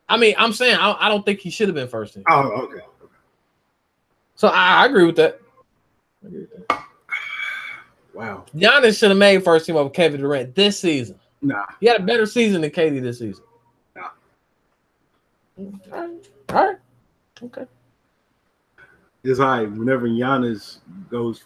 I mean, I'm saying I don't think he should have been first team. Oh, okay. So I agree with that. Wow. Giannis should have made first team over Kevin Durant this season. Nah. He had a better season than KD this season. Nah. All right. Okay. It's all right. Whenever Giannis goes,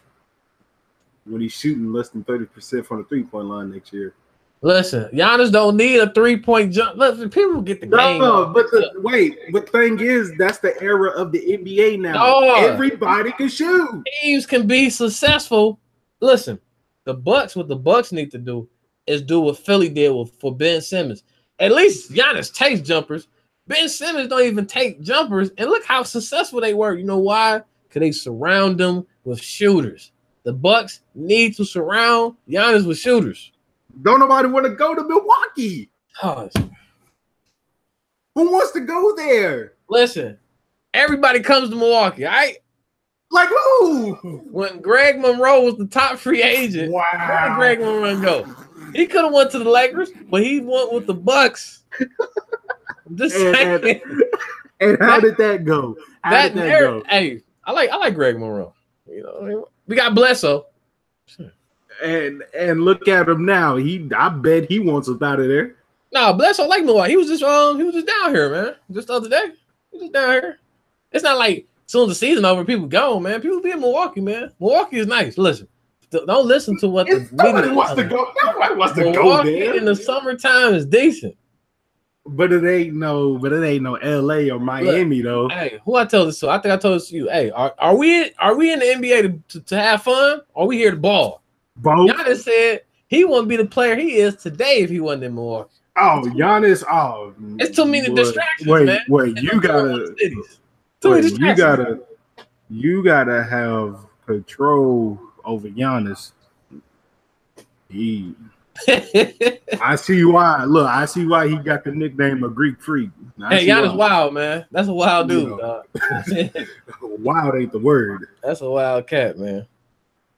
when he's shooting less than 30% from the 3-point line next year. Listen, Giannis don't need a 3-point jump. Listen, people get the game. No, but the thing is, that's the era of the NBA now. Everybody can shoot. Teams can be successful. Listen, what the Bucks need to do is do what Philly did for Ben Simmons. At least Giannis takes jumpers. Ben Simmons don't even take jumpers. And look how successful they were. You know why? Because they surround them with shooters. The Bucks need to surround Giannis with shooters. Don't nobody want to go to Milwaukee. Oh, who wants to go there? Listen, everybody comes to Milwaukee, all right? Like who? When Greg Monroe was the top free agent, wow. Where did Greg Monroe go? He could have went to the Lakers, but he went with the Bucks. And how did that go? How did that go? Hey, I like Greg Monroe. You know, we got Bledsoe. And look at him now. I bet he wants us out of there. No, Bledsoe like Milwaukee. He was just down here, man. Just the other day. He was just down here. It's not like as soon as the season over, people go, man. People be in Milwaukee, man. Milwaukee is nice. Listen, don't listen to what the nobody wants to go. Nobody wants to go there. In the summertime is decent. But it ain't no LA or Miami. Look, though. Hey, who I told this to? I think I told this to you. Hey, are we in the NBA to have fun? Or are we here to ball? Both. Giannis said he wouldn't be the player he is today if he wasn't in Milwaukee. Oh, Giannis! Oh, it's too many distractions, man. You gotta have control over Giannis. I see why. Look, I see why he got the nickname of Greek Freak. Hey, Giannis wild, man. That's a wild dude. Dog. Wild ain't the word. That's a wild cat, man.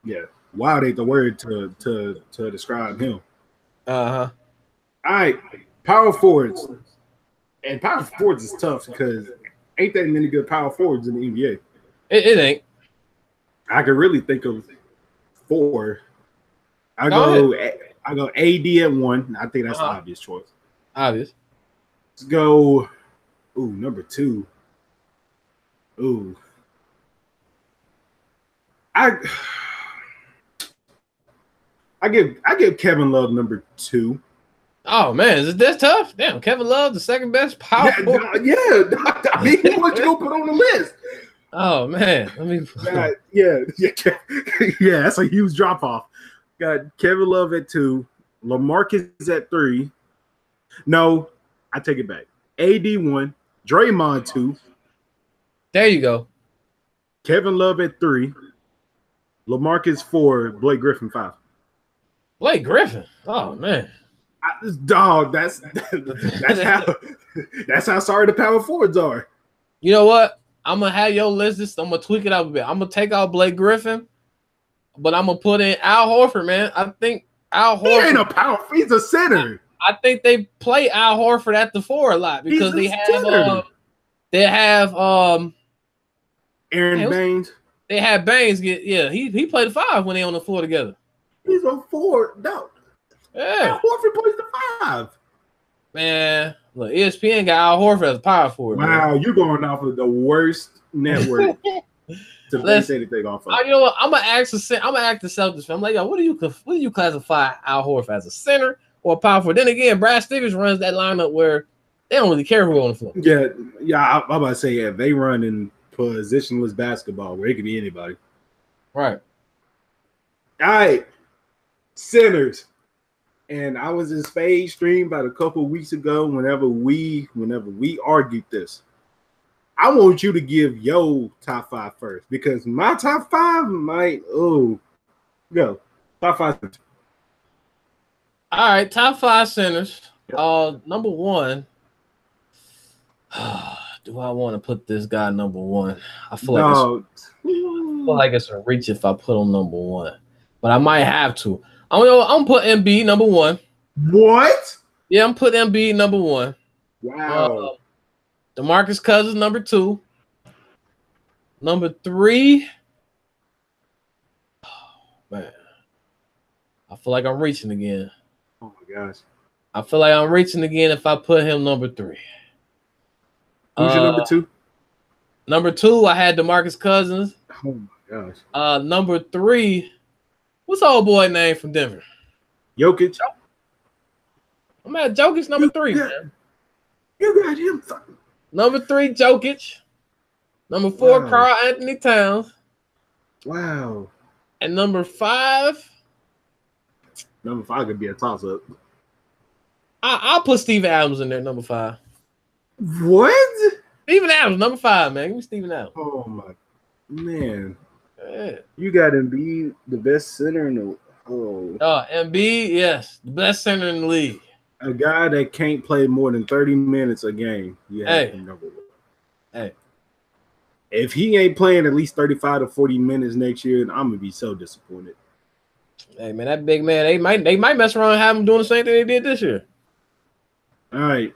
Yeah, wild ain't the word to describe him. Uh-huh. All right, power forwards. And power forwards is tough because ain't that many good power forwards in the NBA. It ain't. I could really think of 4. I go AD at 1. I think that's the obvious choice. Obvious. Let's go. Number 2. I give Kevin Love number 2. Oh man, is this tough? Damn, Kevin Love, the second best power forward. Yeah. I mean, what you gonna put on the list? Oh man, yeah. That's a huge drop off. Got Kevin Love at 2, LaMarcus at 3. No, I take it back. AD 1, Draymond 2. There you go. Kevin Love at 3, LaMarcus 4, Blake Griffin 5. Blake Griffin. Oh man. That's how sorry the power forwards are. You know what? I'm gonna have your list. I'm gonna tweak it out a bit. I'm gonna take out Blake Griffin, but I'm gonna put in Al Horford, man. I think Al Horford. He ain't a power. He's a center. I think they play Al Horford at the 4 a lot because they have They have Aaron Baines. They had Baines get he played the 5 when they on the floor together. He's a 4. No. Yeah. Al Horford plays the 5. Man, look, ESPN got Al Horford as a power forward. Wow, you're going off of the worst network to base anything off of. You know what? I'm gonna ask the Celtics fan. I'm like, yo, what do you classify Al Horford as, a center or a power forward? Then again, Brad Stevens runs that lineup where they don't really care who on the floor. Yeah. I'm about to say, they run in positionless basketball where it could be anybody. Right. All right, centers. And I was in Spade stream about a couple of weeks ago. Whenever we argued this, I want you to give your top 5 first, because my top 5 might go top 5. All right, top 5 centers. Number 1. Do I want to put this guy number 1? I feel like it's a reach if I put him number 1, but I might have to. I'm gonna put Embiid number 1. What? Yeah, I'm putting Embiid number 1. Wow. DeMarcus Cousins number 2. Number 3. Oh, man, I feel like I'm reaching again. Oh my gosh. I feel like I'm reaching again if I put him number 3. Who's your number 2? Number 2, I had DeMarcus Cousins. Oh my gosh. Number 3, what's the old boy name from Denver? Jokic. I'm at Jokic number 3, man. You got him. Number 3, Jokic. Number 4, Karl Anthony Towns. Wow. And number 5. Number 5 could be a toss-up. I'll put Steven Adams in there, number 5. What? Steven Adams, number 5, man. Give me Steven Adams. Oh my man. Yeah. You got Embiid, the best center in the Embiid, yes. The best center in the league. A guy that can't play more than 30 minutes a game. Hey. Number 1. Hey. If he ain't playing at least 35 to 40 minutes next year, I'm gonna be so disappointed. Hey man, that big man, they might mess around and have him doing the same thing they did this year. All right.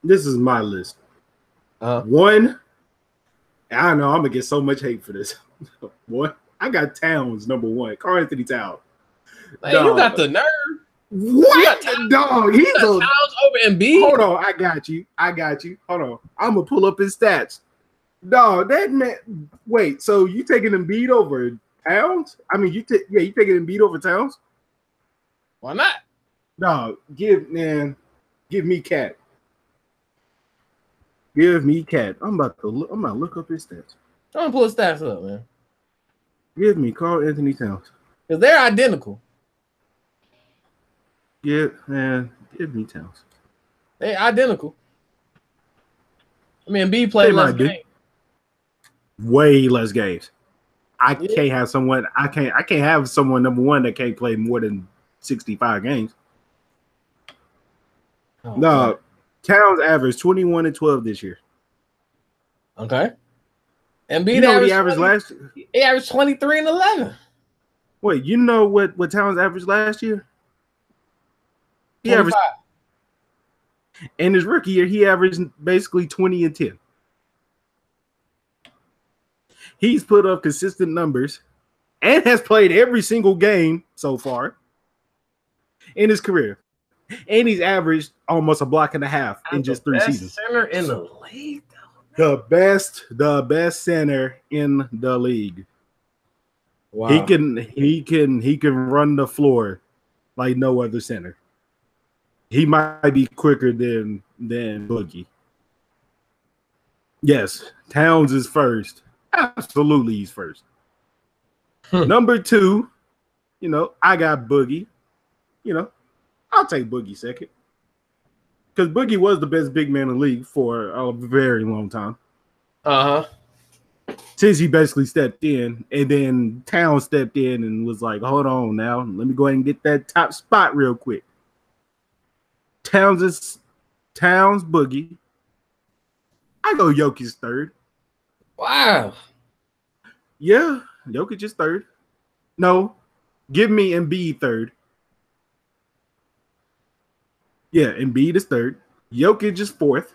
This is my list. 1, I don't know, I'm gonna get so much hate for this. 1, I got Towns number 1. Karl Anthony Towns. Hey, you got the nerve. What? Dog, he's Towns over Embiid. Hold on, I got you. Hold on. I'm gonna pull up his stats. Dog, that man. Wait, so you taking Embiid over Towns? I mean, you taking Embiid over Towns? Why not? Dog, give me Cat. Give me Cat. I'm about to look up his stats. I'm gonna pull his stats up, man. Give me Karl Anthony Towns. Because they're identical. Yeah, man. Give me Towns. They're identical. I mean, Embiid played less games. Way less games. I can't have someone number 1 that can't play more than 65 games. Oh, no, man. Towns averaged 21 and 12 this year. Okay. Embiid, you know what he averaged last year? He averaged 23 and 11. Wait, you know what Towns averaged last year? He 25. averaged, in his rookie year, he averaged basically 20 and 10. He's put up consistent numbers and has played every single game so far in his career. And he's averaged almost a block and a half in just 3 seasons. Center in the league, the best center in the league. Wow. He can run the floor like no other center. He might be quicker than Boogie. Yes, Towns is first. Absolutely, he's first. Number 2, I got Boogie. I'll take Boogie second. Because Boogie was the best big man in the league for a very long time. Since he basically stepped in, and then Towns stepped in and was like, hold on now, let me go ahead and get that top spot real quick. Towns, Boogie. I go Jokic third. Wow. Yeah, Jokic is third. No, give me Embiid third. Yeah, Embiid is third. Jokic is 4th.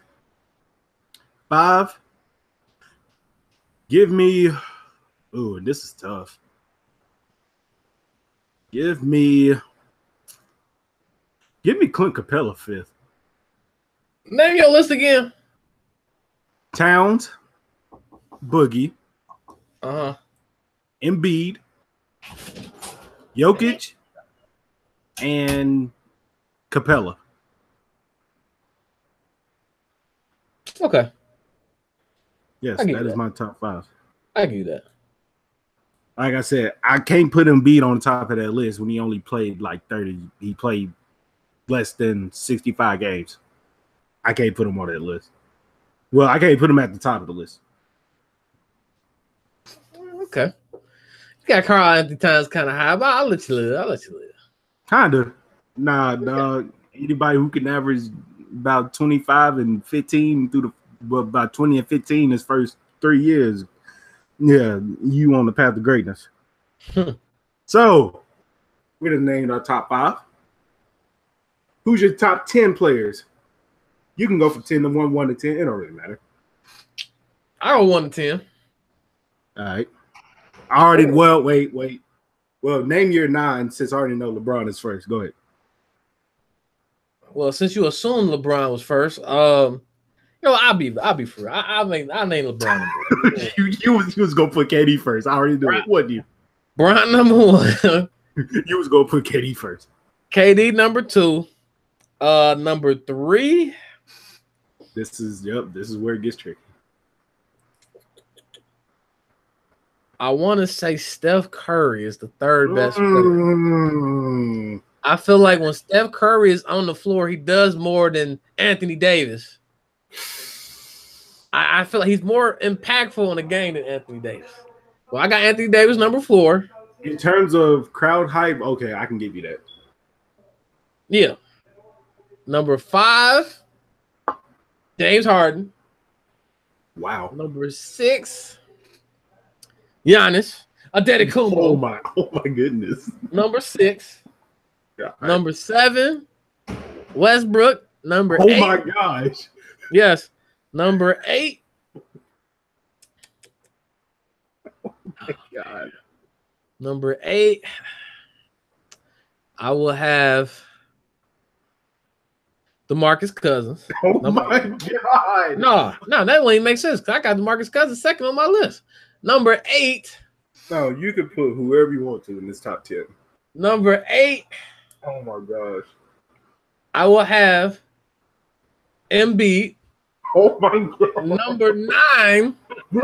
5, Give me. Ooh, this is tough. Give me Clint Capella fifth. Name your list again. Towns, Boogie, Embiid, Jokic, and Capella. Okay. Yes, that is my top 5. I give you that. Like I said, I can't put Embiid on the top of that list when he only played like 30. He played less than 65 games. I can't put him on that list. Well, I can't put him at the top of the list. Okay. You got Karl Anthony Towns kind of high, but I'll let you live. Kind of. Nah, dog. Anybody who can average about 25 and 15 through about 20 and 15 his first 3 years, yeah, you on the path to greatness. So, we done named our top 5. Who's your top 10 players? You can go from 10 to 1, 1 to 10. It don't really matter. I go 1 to 10. All right. I already, wait. Well, name your 9 since I already know LeBron is first. Go ahead. Well, since you assume LeBron was first, I'll be free. I'll name LeBron. you was gonna put KD first. I already knew it. What you? Bron number 1. You was gonna put KD first. KD number 2. Number 3. This is where it gets tricky. I want to say Steph Curry is the 3rd best player. I feel like when Steph Curry is on the floor, he does more than Anthony Davis. I feel like he's more impactful in the game than Anthony Davis. Well, I got Anthony Davis number 4. In terms of crowd hype, okay, I can give you that. Yeah. Number 5, James Harden. Wow. Number 6, Giannis Antetokounmpo. Oh my goodness. Number 6. God. Number 7, Westbrook. Number 8. Oh my gosh. Yes. Number 8. Oh my God. Number 8. I will have DeMarcus Cousins. Oh my God. No, that wouldn't make sense because I got DeMarcus Cousins second on my list. Number 8. No, you can put whoever you want to in this top 10. Number 8. Oh my gosh. I will have Embiid. Oh my God. Number 9.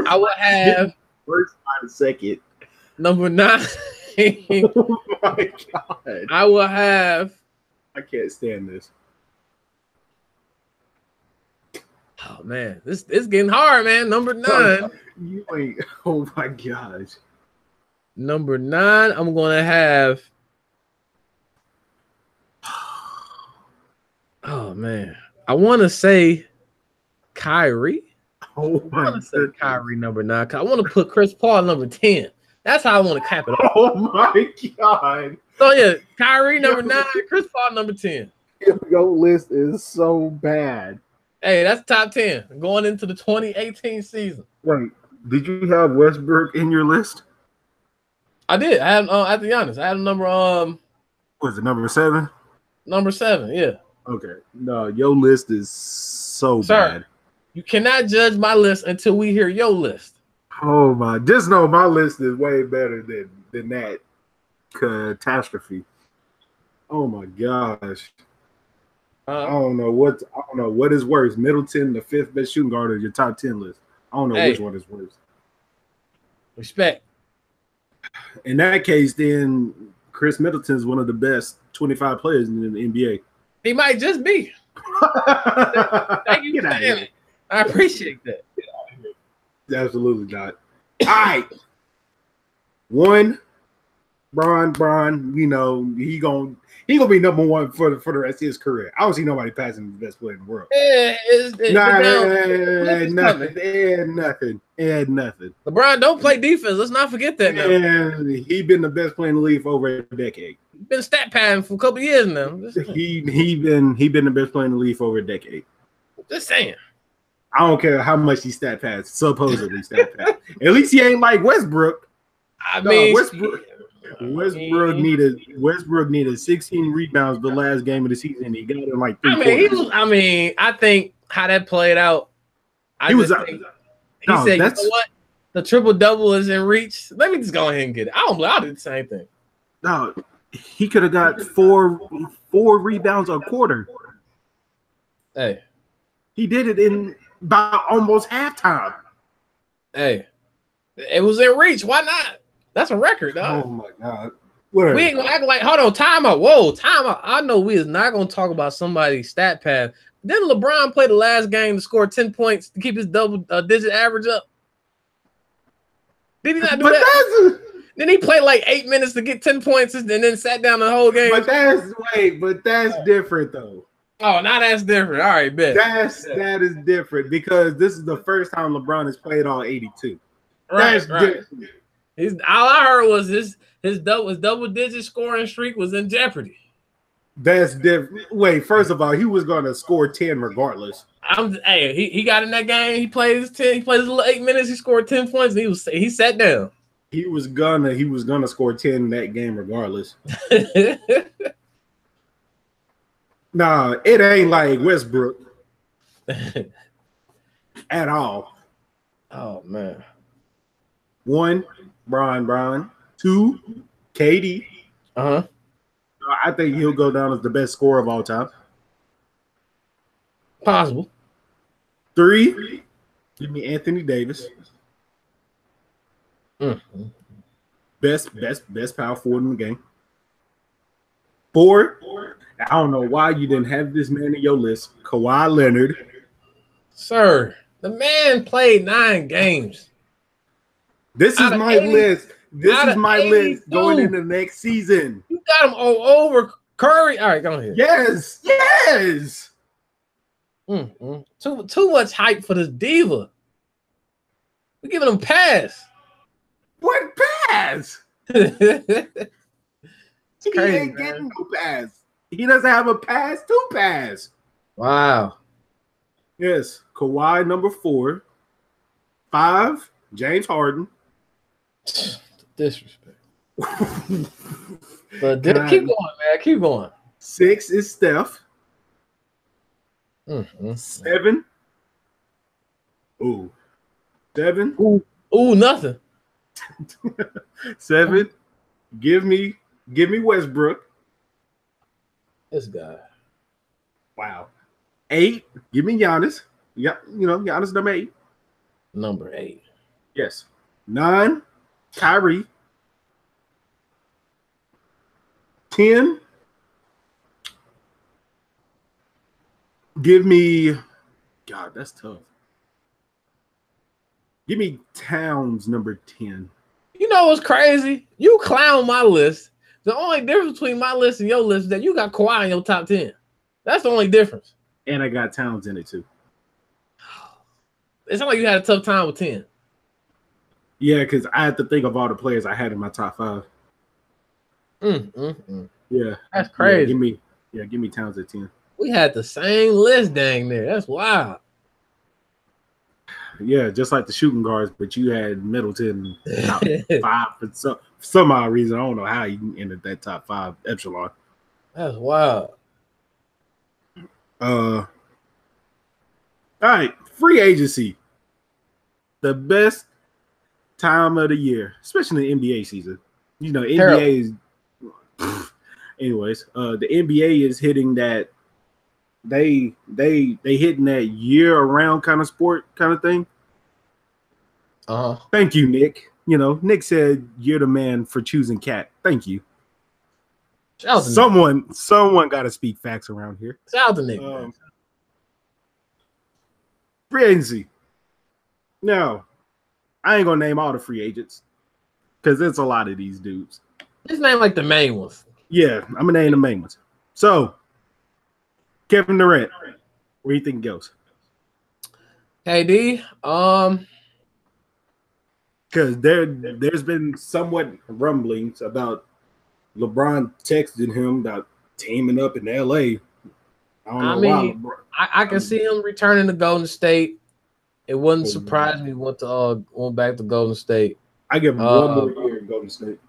I will have first by the second. Number 9. Oh my God. I will have. I can't stand this. Oh man, this getting hard, man. Number 9. You ain't. Oh my gosh. Number 9, I'm gonna have. Oh man, I want to say Kyrie. Oh my! I want to say Kyrie number 9. I want to put Chris Paul number 10. That's how I want to cap it off. Oh my God! So yeah, Kyrie number 9, Chris Paul number 10. Your list is so bad. Hey, that's top 10 going into the 2018 season. Wait, did you have Westbrook in your list? I did. I had to be honest. I had a number Was it number 7? Number 7, yeah. Okay. No, your list is so bad. You cannot judge my list until we hear your list. Oh my! Just know my list is way better than that catastrophe. Oh my gosh! I don't know what is worse. Middleton, the 5th best shooting guard, or your top 10 list. I don't know which one is worse. Respect. In that case, then Chris Middleton is one of the best 25 players in the NBA. He might just be. Thank you for saying it. I appreciate that. Absolutely not. All right. 1, Bron. You know he gonna be number 1 for the rest of his career. I don't see nobody passing the best player in the world. Nothing. LeBron don't play defense. Let's not forget that. And he been the best player in the league for over a decade. Been stat padding for a couple of years now. He been the best player in the league for over a decade. Just saying. I don't care how much he stat pads, supposedly stat pads. At least he ain't like Westbrook. I mean, Westbrook needed 16 rebounds the last game of the season. He got in like 3 quarters. I think how that played out. He said, "You know what? The triple double is in reach. Let me just go ahead and get it." I did the same thing. No, he could have got four rebounds a quarter. Hey, he did it in about almost halftime. Hey, it was in reach. Why not? That's a record, dog. Oh my God. Whatever. We ain't gonna act like, hold on, timeout. Whoa, timeout. I know we is not gonna talk about somebody's stat pad. Didn't LeBron play the last game to score 10 points to keep his double-digit average up? Did he not do that? Then he played like 8 minutes to get 10 points and then sat down the whole game. But that's different though. Oh, now that's different. All right, bet. That is different because this is the first time LeBron has played all 82. That's different. All I heard was his double-digit scoring streak was in jeopardy. That's different. Wait, first of all, he was going to score 10 regardless. He got in that game. He played his 10. He played his 8 minutes. He scored 10 points. And he sat down. He was gonna score 10 in that game regardless. Nah, it ain't like Westbrook at all. Oh man. 1, Brian. 2, KD. I think he'll go down as the best scorer of all time. Possible. 3, give me Anthony Davis. Best power forward in the game. 4, I don't know why you didn't have this man in your list. Kawhi Leonard. Sir, the man played 9 games. This is my list. This is my list going into the next season. You got him all over Curry. All right, go ahead. Yes. Too much hype for this diva. We're giving him pass. What pass? He ain't getting no pass. He doesn't have a pass to pass. Wow. Yes, Kawhi number 4. 5, James Harden. Disrespect. But keep going, man. Keep going. 6 is Steph. 7. Ooh. 7. Ooh, nothing. 7. Give me Westbrook. This guy. Wow. 8. Give me Giannis. Yeah, Giannis number 8. Number 8. Yes. 9. Kyrie. 10. Give me. God, that's tough. Give me Towns number 10. You know what's crazy? You clown my list. The only difference between my list and your list is that you got Kawhi in your top 10. That's the only difference. And I got Towns in it too. It's not like you had a tough time with 10. Yeah, because I had to think of all the players I had in my top 5. Yeah, that's crazy. Give me Towns at 10. We had the same list, dang there. That's wild. Yeah, just like the shooting guards, but you had Middleton top 5 for some odd reason. I don't know how you entered that top 5 echelon. That's wild. All right, free agency. The best time of the year, especially the NBA season. NBA is. Anyways, the NBA is hitting that. They hitting that year-round kind of sport kind of thing. Thank you, Nick. Nick said you're the man for choosing Cat. Thank you. Someone got to speak facts around here. Shout out to Nick. Free agency. Now, I ain't gonna name all the free agents because it's a lot of these dudes. Just name like the main ones. Yeah, I'm gonna name the main ones. So, Kevin Durant, where do you think he goes? KD, because there's been somewhat rumblings about LeBron texting him about teaming up in LA. I don't know why. I can see him returning to Golden State. It wouldn't surprise me went back to Golden State. I give him one more year in Golden State.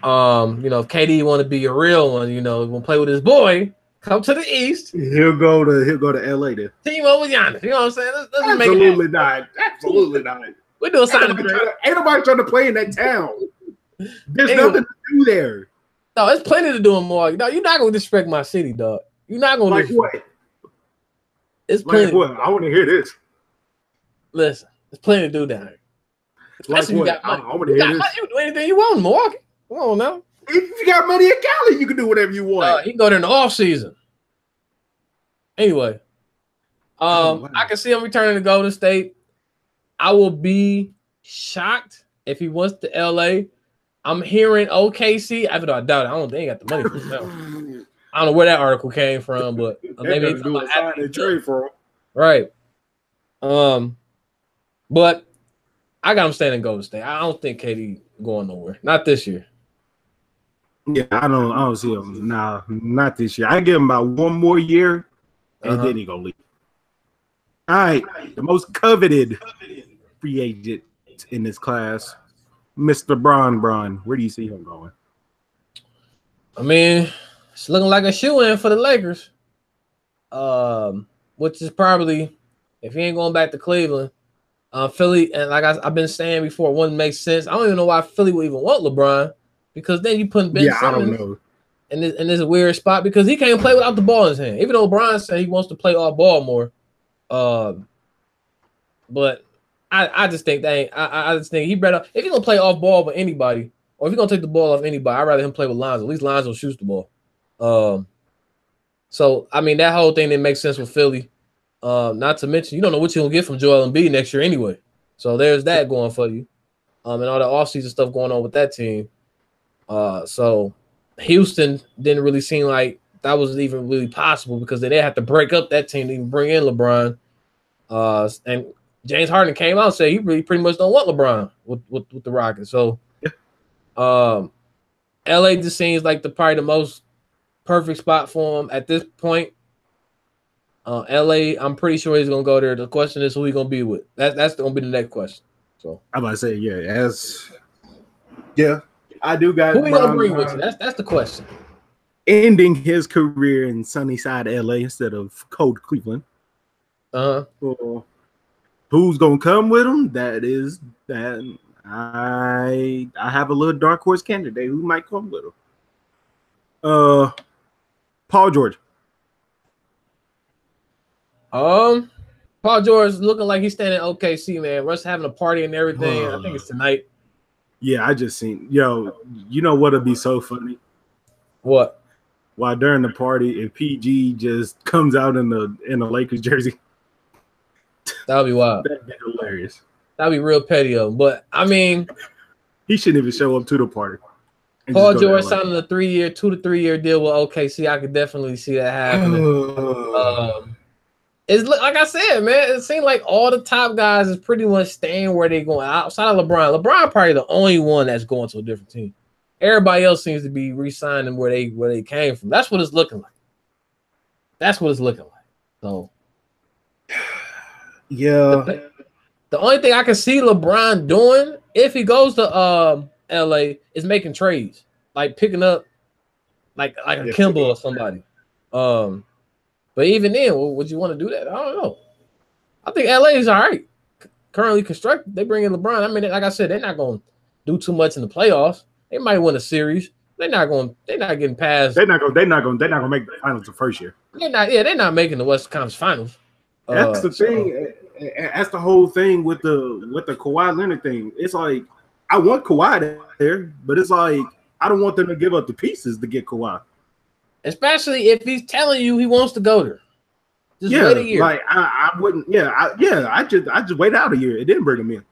If KD want to be a real one, want to play with his boy, come to the East. He'll go to LA then. Team over Giannis. You know what I'm saying? Let's Absolutely not. Absolutely not. We're doing signing. Ain't nobody trying to play in that town. There's nothing to do there. No, there's plenty to do in Milwaukee. No, you're not gonna disrespect my city, dog. You're not gonna like what? It's plenty. Like what? I want to hear this. Listen, there's plenty to do down here. Like what? I want to hear this. You can do anything you want in Milwaukee. Come on now. If you got money in Cali, you can do whatever you want. He can go there in the off season. Anyway, wow. I can see him returning to Golden State. I will be shocked if he wants to LA. I'm hearing OKC. I doubt it. I don't think they got the money for himself. I don't know where that article came from, but maybe it's a trade for him. Right. But I got him staying in Golden State. I don't think KD going nowhere. Not this year. Yeah, I don't see him. Nah, not this year. I give him about one more year, and then he gonna leave. All right, the most coveted free agent in this class, Mr. Bron. Where do you see him going? I mean, it's looking like a shoe-in for the Lakers. Which is probably, if he ain't going back to Cleveland, Philly, and like I've been saying before, it wouldn't make sense. I don't even know why Philly would even want LeBron, because then you put Ben Simmons in this weird spot because he can't play without the ball in his hand. Even though LeBron said he wants to play off ball more, but I just think I just think he better, if he's gonna play off ball with anybody, or if he's gonna take the ball off anybody, I'd rather him play with Lonzo. At least Lonzo shoots the ball. So I mean that whole thing didn't make sense with Philly. Not to mention you don't know what you're gonna get from Joel Embiid next year anyway. So there's that going for you. And all the offseason stuff going on with that team. So Houston didn't really seem like that was even really possible because they have to break up that team to even bring in LeBron. And James Harden came out and said he really pretty much don't want LeBron with the Rockets. So LA just seems like probably the most perfect spot for him at this point. LA, I'm pretty sure he's gonna go there. The question is who he's gonna be with. That's gonna be the next question. So I'm about to say, I do got who he gonna bring with you. That's the question. Ending his career in sunny side LA instead of cold Cleveland. Who's gonna come with him? That I have a little dark horse candidate who might come with him. Paul George. Paul George looking like he's standing OKC, man. Russ having a party and everything. I think it's tonight. Yeah, I just seen. You know what'd be so funny? What? While during the party, if PG just comes out in the Lakers jersey, that would be wild. That'd be hilarious. That'd be real petty of him. But I mean, he shouldn't even show up to the party. Paul George signing a 2 to 3 year deal with OKC. I could definitely see that happening. It's like I said, man. It seems like all the top guys is pretty much staying where they're going. Outside of LeBron, probably the only one that's going to a different team. Everybody else seems to be re-signing where they came from. That's what it's looking like. So, yeah. The only thing I can see LeBron doing if he goes to LA is making trades, like picking up like a Kimba or somebody. But even then, would you want to do that? I don't know. I think LA is all right. Currently constructed. They bring in LeBron. I mean, like I said, they're not going to do too much in the playoffs. They might win a series. They're not getting past. They're not going to make the finals the first year. They're not making the Western Conference Finals. That's the thing. That's the whole thing with the Kawhi Leonard thing. It's like I want Kawhi there, but it's like I don't want them to give up the pieces to get Kawhi. Especially if he's telling you he wants to go there. Just wait a year. Like I wouldn't. I just wait out a year. It didn't bring him in.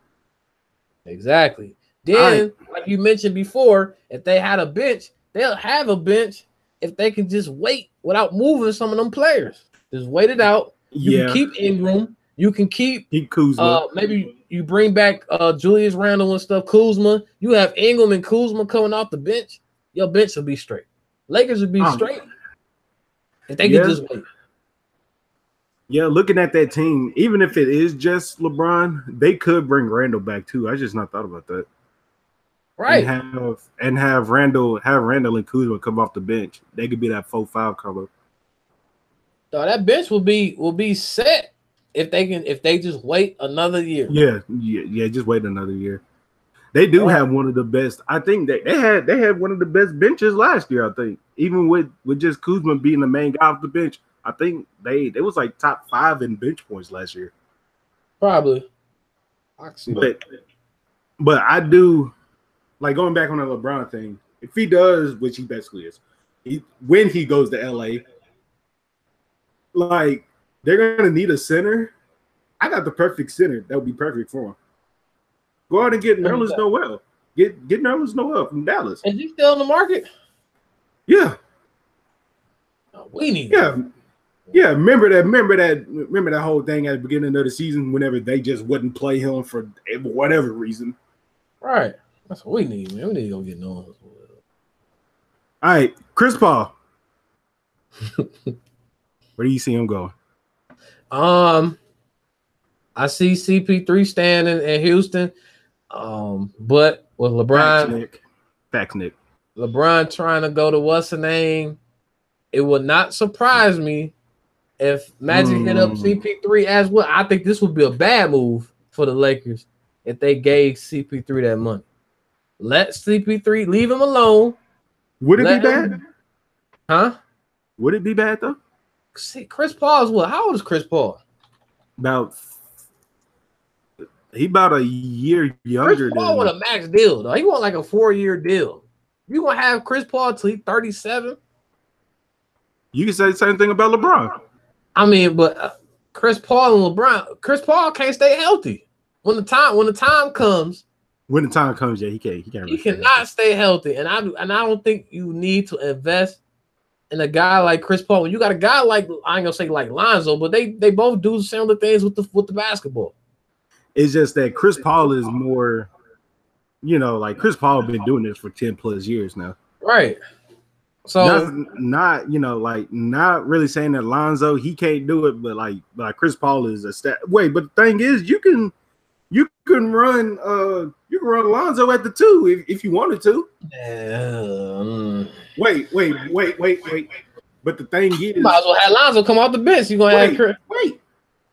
Exactly. Then, like you mentioned before, if they had a bench, they'll have a bench if they can just wait without moving some of them players. Just wait it out. You can keep Ingram. You can keep Kuzma. Maybe you bring back Julius Randle and stuff. Kuzma. You have Ingram and Kuzma coming off the bench. Your bench will be straight. Lakers would be straight if they could just wait. Yeah, looking at that team, even if it is just LeBron, they could bring Randall back too. I just not thought about that. Right. And have Randall and Kuzma come off the bench. They could be that 4-5 combo. So that bench will be set if they just wait another year. Yeah, just wait another year. They do have one of the best. I think they had one of the best benches last year. I think even with just Kuzma being the main guy off the bench, I think they was like top 5 in bench points last year. Probably. I see that. But I do like going back on the LeBron thing. If he does, which he basically is, when he goes to LA, like they're gonna need a center. I got the perfect center that would be perfect for him. Go out and get Nerlens Noel. Get Nerlens Noel from Dallas. Is he still in the market? Yeah. We need him. Yeah, remember that whole thing at the beginning of the season whenever they just wouldn't play him for whatever reason. Right. That's what we need, man. We need to go get Noel. All right, Chris Paul. Where do you see him going? I see CP3 staying in Houston. But with LeBron, Facts, Nick. LeBron trying to go to what's the name, it would not surprise me if Magic hit up CP3 as well. I think this would be a bad move for the Lakers if they gave CP3 that money. Let CP3 leave him alone. Would it be bad? Huh? Would it be bad though? See, Chris Paul is what? How old is Chris Paul? He about a year younger. Chris Paul want a max deal though. He want like a 4-year deal. You gonna have Chris Paul till he's 37? You can say the same thing about LeBron. I mean, but Chris Paul and LeBron, Chris Paul can't stay healthy. When the time comes, yeah, he can't. He cannot stay healthy, and I don't think you need to invest in a guy like Chris Paul. When you got a guy like, I ain't gonna say like Lonzo, but they both do similar things with the basketball. It's just that Chris Paul is more, like Chris Paul been doing this for 10 plus years now. Right. So not really saying that Lonzo he can't do it, but like Chris Paul is a stat. Wait, but the thing is, you can run Lonzo at the 2 if you wanted to. Wait. But the thing is, you might as well have Lonzo come off the bench. You gonna have Chris. Wait.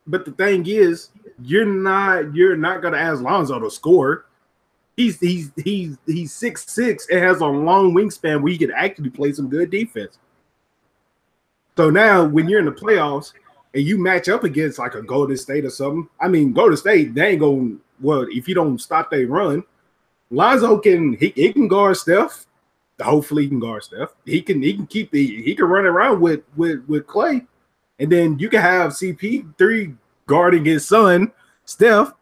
But the thing is, you're not gonna ask Lonzo to score. He's 6'6" and has a long wingspan where he can actually play some good defense. So now when you're in the playoffs and you match up against like a Golden State or something, I mean Golden State, they ain't going if you don't stop their run, Lonzo can guard Steph. Hopefully he can guard Steph. He can run around with Clay. And then you can have CP3 guarding his son, Steph.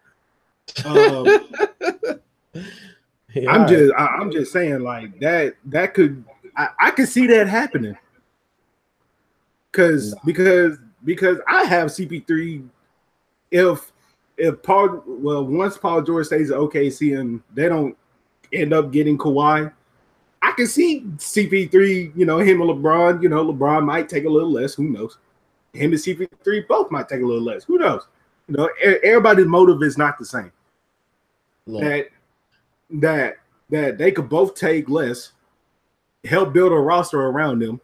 I'm just saying like that could I could see that happening. Because I have CP3 if once Paul George stays at OKC and they don't end up getting Kawhi, I can see CP3, him and LeBron, LeBron might take a little less, who knows? Him and CP3 both might take a little less, who knows? Everybody's motive is not the same. Lord. That they could both take less, help build a roster around them,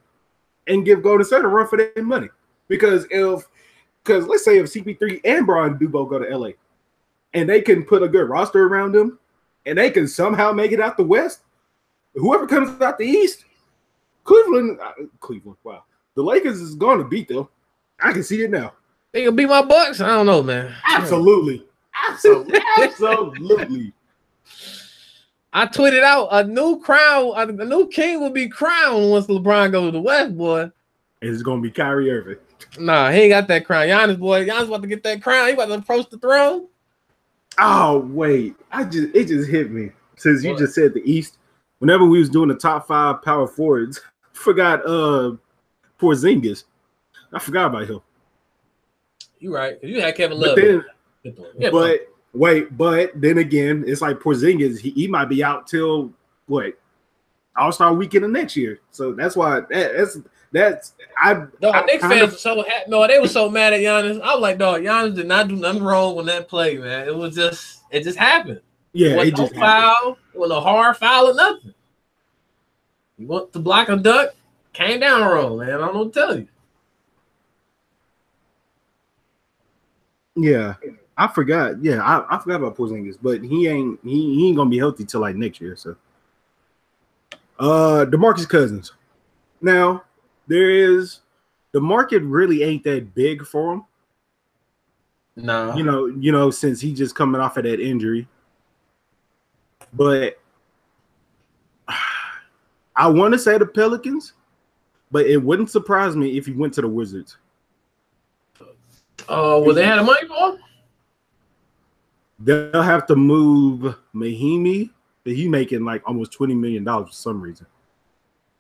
and give Golden State a run for their money. Because let's say if CP3 and Bron do both go to LA, and they can put a good roster around them, and they can somehow make it out the West, whoever comes out the East, Cleveland, wow, the Lakers is going to beat them. I can see it now. They gonna beat my Bucks? I don't know, man. Absolutely. I tweeted out a new king will be crowned once LeBron goes to the West, boy. It's gonna be Kyrie Irving. Nah, he ain't got that crown. Giannis about to get that crown. He about to approach the throne. Oh wait, it just hit me since you just said the East. Whenever we was doing the top 5 power forwards, I forgot Porzingis. I forgot about him. You right. You had Kevin Love. But then again, it's like Porzingis. He might be out till what? All-Star weekend of next year. So that's why that's I. No, I Knicks kind fans of were so happy. No, they were so mad at Giannis. I was like, dog, Giannis did not do nothing wrong with that play, man. It just happened. yeah, It wasn't it no just happened. foul. It wasn't a hard foul or nothing. You want to block a duck, came down wrong, man. I don't know what to tell you. Yeah, I forgot. Yeah, I forgot about Porzingis, but he ain't gonna be healthy till like next year. So, DeMarcus Cousins. Now, the market really ain't that big for him. No, Since he just coming off of that injury. But I want to say the Pelicans, but it wouldn't surprise me if he went to the Wizards. well, they had a money for him. They'll have to move Mahimi, but he making like almost $20 million for some reason.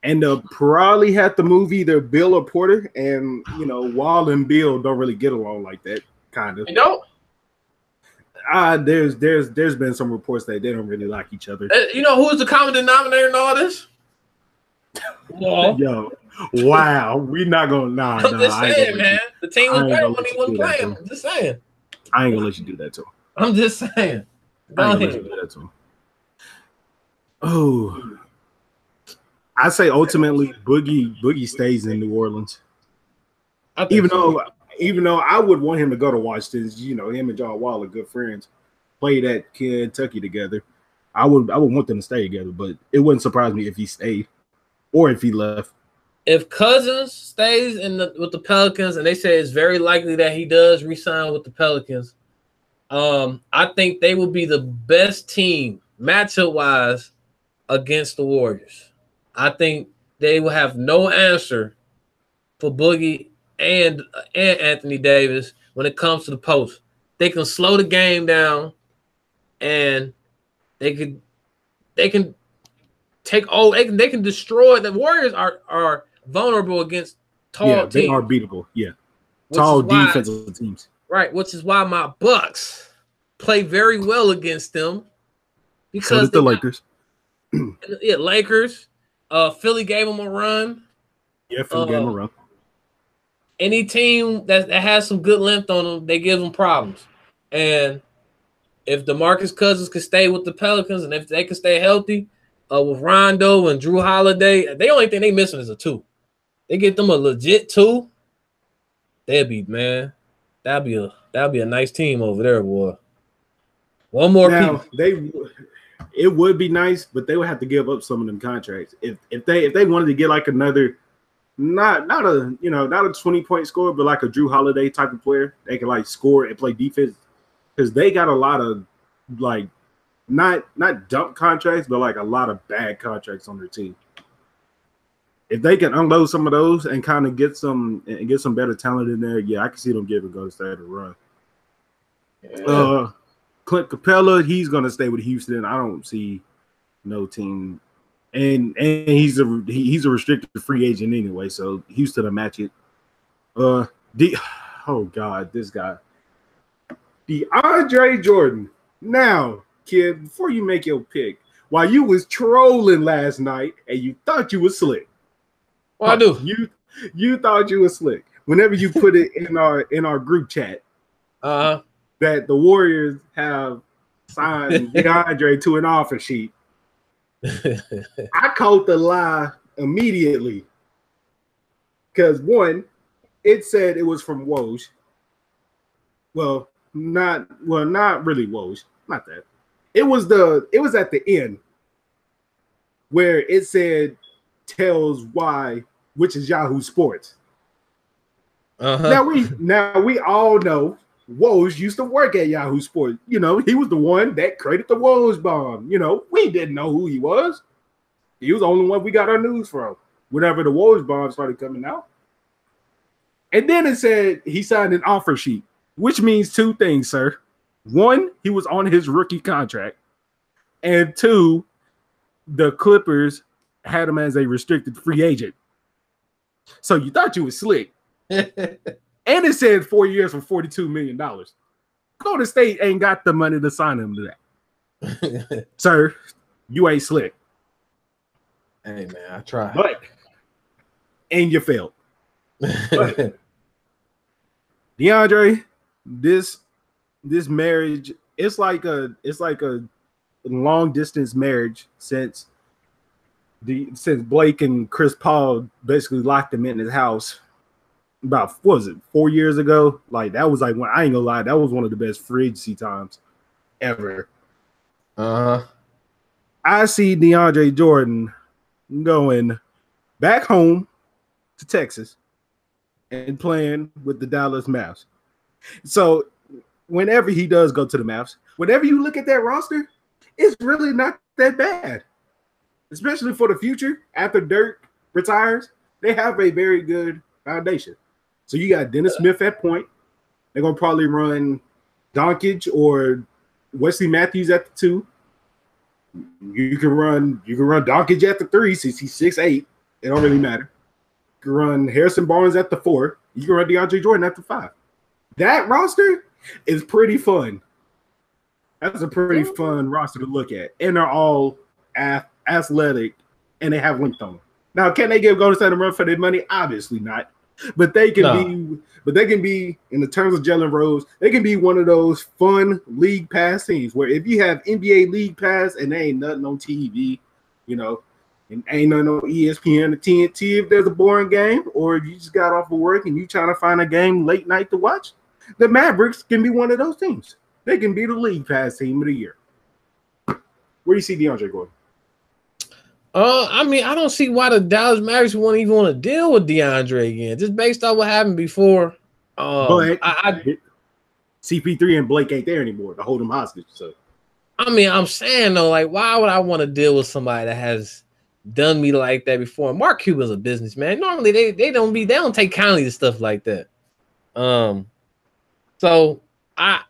And they'll probably have to move either Bill or Porter. And, Wall and Bill don't really get along like that, kind of. You don't? There's been some reports that they don't really like each other. You know who's the common denominator in all this? Wall. Yo, wow. We're not going to, I'm just saying, man. The team was better when he wasn't playing. I'm just saying. I ain't going to let you do that to him. I'm just saying. I ain't going to let you do that to him. Oh, I say ultimately Boogie stays in New Orleans. Even though I would want him to go to Washington, him and John Wall are good friends, played at Kentucky together. I would want them to stay together, but it wouldn't surprise me if he stayed or if he left. If Cousins stays with the Pelicans, and they say it's very likely that he does re-sign with the Pelicans, I think they will be the best team matchup wise against the Warriors. I think they will have no answer for Boogie and Anthony Davis when it comes to the post. They can slow the game down, and they can take they can destroy. The Warriors are vulnerable against tall teams. They are beatable. Yeah, tall defensive teams. Right, which is why my Bucks play very well against them. Because so the Lakers. Yeah, Lakers. Philly gave them a run. Yeah, Philly gave them a run. Any team that has some good length on them, they give them problems. And if DeMarcus Cousins can stay with the Pelicans, and if they can stay healthy with Rondo and Drew Holiday, the only thing they missing is a 2. They get them a legit 2. That'd be a nice team over there, boy. One more piece. It would be nice, but they would have to give up some of them contracts. If they wanted to get like another, not a 20-point scorer, but like a Drew Holiday type of player, they can like score and play defense, because they got a lot of like not dump contracts, but like a lot of bad contracts on their team. If they can unload some of those and kind of get some better talent in there, yeah, I can see them giving Golden State a run. Yeah. Clint Capella, he's gonna stay with Houston. I don't see no team, and he's a restricted free agent anyway, so Houston will match it. Oh God, this guy, DeAndre Jordan. Now, kid, before you make your pick, while you was trolling last night and you thought you was slick. Well, I do. You thought you was slick whenever you put it in our group chat. That the Warriors have signed DeAndre to an offer sheet. I caught the lie immediately. Because one, it said it was from Woj. Not really Woj. Not that. It was at the end where it said tells why, which is Yahoo Sports. Now we all know Woj used to work at Yahoo Sports. He was the one that created the Woj bomb. We didn't know who he was. He was the only one we got our news from whenever the Woj bomb started coming out. And then it said he signed an offer sheet, which means 2 things, sir. 1, he was on his rookie contract. And 2, the Clippers had him as a restricted free agent. So you thought you was slick. And it said 4 years for $42 million. Golden State ain't got the money to sign him to that. Sir, you ain't slick. Hey man, I tried. And you failed. But DeAndre, this marriage, it's like a long distance marriage since Blake and Chris Paul basically locked him in his house about, what was it, 4 years ago? Like, that was like, when, I ain't gonna lie, that was one of the best free agency times ever. I see DeAndre Jordan going back home to Texas and playing with the Dallas Mavs. So whenever he does go to the Mavs, whenever you look at that roster, it's really not that bad. Especially for the future, after Dirk retires, they have a very good foundation. So you got Dennis Smith at point. They're gonna probably run Doncic or Wesley Matthews at the 2. You can run Doncic at the 3 since he's 6'8". It don't really matter. You can run Harrison Barnes at the 4. You can run DeAndre Jordan at the 5. That roster is pretty fun. That's a pretty fun roster to look at, and they're all athletic, and they have length on them. Now, can they give Golden State a run for their money? Obviously not. But they can be. But they can be, in the terms of Jalen Rose, they can be one of those fun league pass teams where if you have NBA league pass and there ain't nothing on TV, you know, and ain't nothing on ESPN or TNT if there's a boring game, or if you just got off of work and you trying to find a game late night to watch, the Mavericks can be one of those teams. They can be the league pass team of the year. Where do you see DeAndre going? I mean, I don't see why the Dallas Mavericks wouldn't even want to deal with DeAndre again, just based on what happened before. But CP3 and Blake ain't there anymore to hold them hostage. So, I mean, I'm saying though, like, why would I want to deal with somebody that has done me like that before? Mark Cuban's a businessman. Normally, they don't take kindly to stuff like that. So I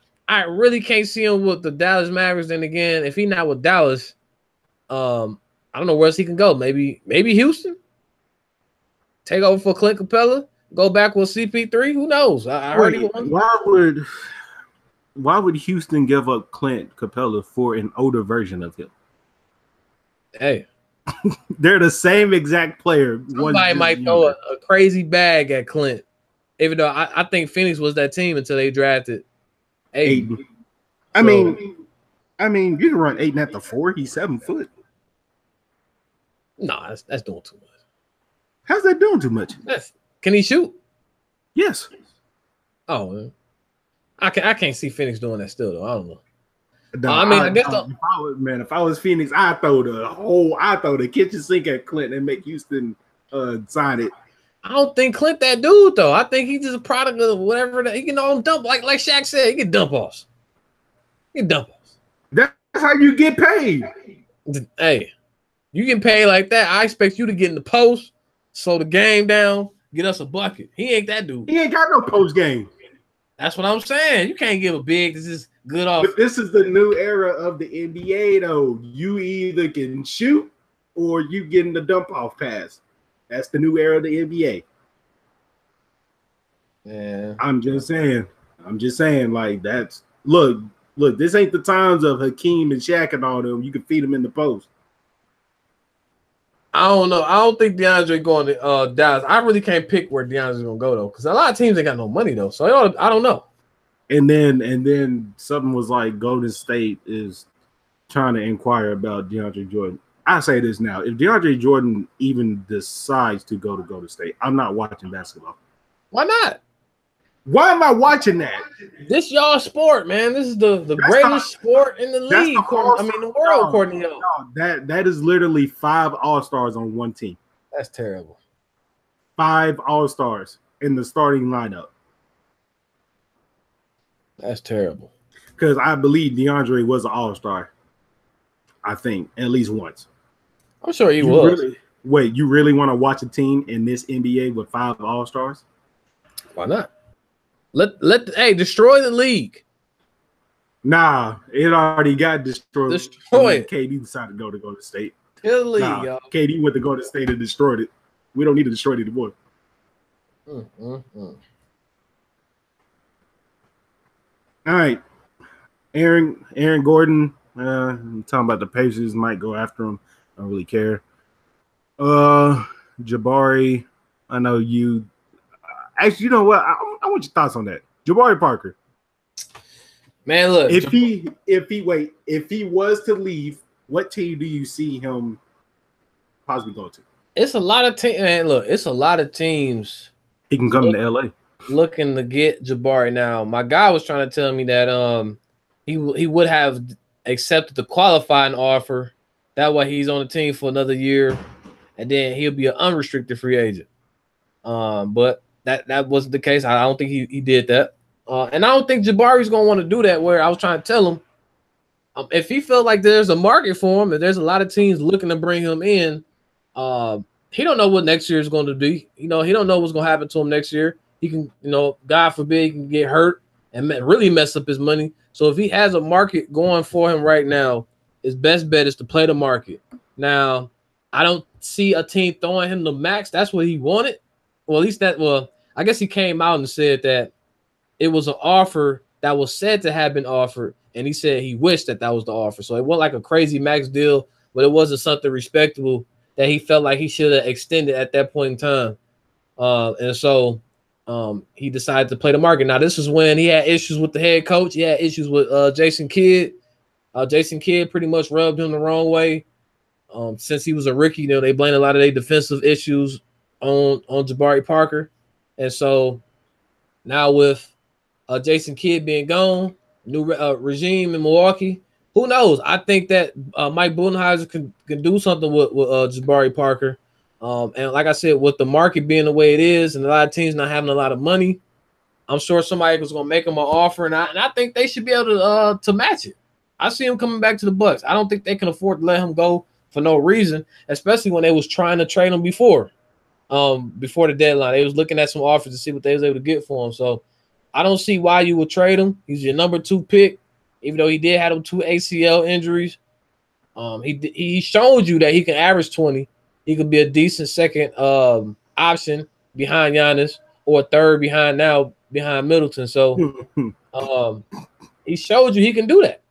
really can't see him with the Dallas Mavericks. Then again, if he's not with Dallas, I don't know where else he can go. Maybe Houston. Take over for Clint Capella. Go back with CP3. Who knows? I heard he won. Why would Houston give up Clint Capella for an older version of him? Hey, they're the same exact player. Somebody might throw a crazy bag at Clint. Even though I think Phoenix was that team until they drafted Ayton. I mean, you can run Ayton at the 4. He's 7 foot. No, that's doing too much. How's that doing too much? Can he shoot? Yes. Oh, man. I can't see Phoenix doing that still though. I don't know. No, I guess if I was Phoenix, I'd throw the kitchen sink at Clint and make Houston sign it. I don't think Clint that dude though. I think he's just a product of whatever that he can all dump like Shaq said. He can dump offs. That's how you get paid. Hey, you get paid like that. I expect you to get in the post, slow the game down, get us a bucket. He ain't that dude. He ain't got no post game. That's what I'm saying. You can't give a big. This is good off. But this is the new era of the NBA, though. You either can shoot or you getting the dump off pass. That's the new era of the NBA. Yeah, I'm just saying. Like that's look. This ain't the times of Hakeem and Shaq and all them. You can feed them in the post. I don't know. I don't think DeAndre going to Dallas. I really can't pick where DeAndre's gonna go though, because a lot of teams ain't got no money though. So I don't know. And then something was like Golden State is trying to inquire about DeAndre Jordan. I say this now: if DeAndre Jordan even decides to go to Golden State, I'm not watching basketball. Why not? Why am I watching that? This y'all sport, man. This is the greatest sport in the league. The world, according to y'all. No, that is literally 5 All-Stars on one team. That's terrible. 5 All-Stars in the starting lineup. That's terrible. Because I believe DeAndre was an All-Star. I think at least once. I'm sure he was. You really want to watch a team in this NBA with 5 All-Stars? Why not? Destroy the league. Nah, it already got destroyed. Destroy it. KD decided to go to State. Kill the league, y'all. KD went to go to State and destroyed it. We don't need to destroy it anymore. All right. Aaron Gordon. I'm talking about the Pacers might go after him. I don't really care. Jabari. I know you. Actually, you know what? I want your thoughts on that. Jabari Parker. Man, look. If he was to leave, what team do you see him possibly going to? It's a lot of teams. Man, look, it's a lot of teams. He can come to LA. Looking to get Jabari now. My guy was trying to tell me that he would have accepted the qualifying offer. That way he's on the team for another year, and then he'll be an unrestricted free agent. But that wasn't the case. I don't think he did that. And I don't think Jabari's gonna want to do that. Where I was trying to tell him, if he felt like there's a market for him, if there's a lot of teams looking to bring him in, he don't know what next year is going to be. You know, he don't know what's going to happen to him next year. He can, you know, God forbid, he can get hurt and really mess up his money. So if he has a market going for him right now, his best bet is to play the market. Now, I don't see a team throwing him the max. That's what he wanted. Well, at least that. Well, I guess he came out and said that it was an offer that was said to have been offered, and he said he wished that was the offer. So it wasn't like a crazy max deal, but it wasn't something respectable that he felt like he should have extended at that point in time. And so he decided to play the market. Now, this is when he had issues with the head coach. He had issues with Jason Kidd. Jason Kidd pretty much rubbed him the wrong way. Since he was a rookie, you know, they blamed a lot of their defensive issues on Jabari Parker. And so now with Jason Kidd being gone, new regime in Milwaukee, who knows? I think that Mike Budenholzer can do something with Jabari Parker. And like I said, with the market being the way it is and a lot of teams not having a lot of money, I'm sure somebody was going to make him an offer, and I think they should be able to match it. I see him coming back to the Bucks. I don't think they can afford to let him go for no reason, especially when they was trying to trade him before the deadline. They was looking at some offers to see what they was able to get for him. So I don't see why you would trade him. He's your number 2 pick, even though he did have them 2 ACL injuries. He showed you that he can average 20. He could be a decent second option behind Giannis or third behind Middleton. So he showed you he can do that.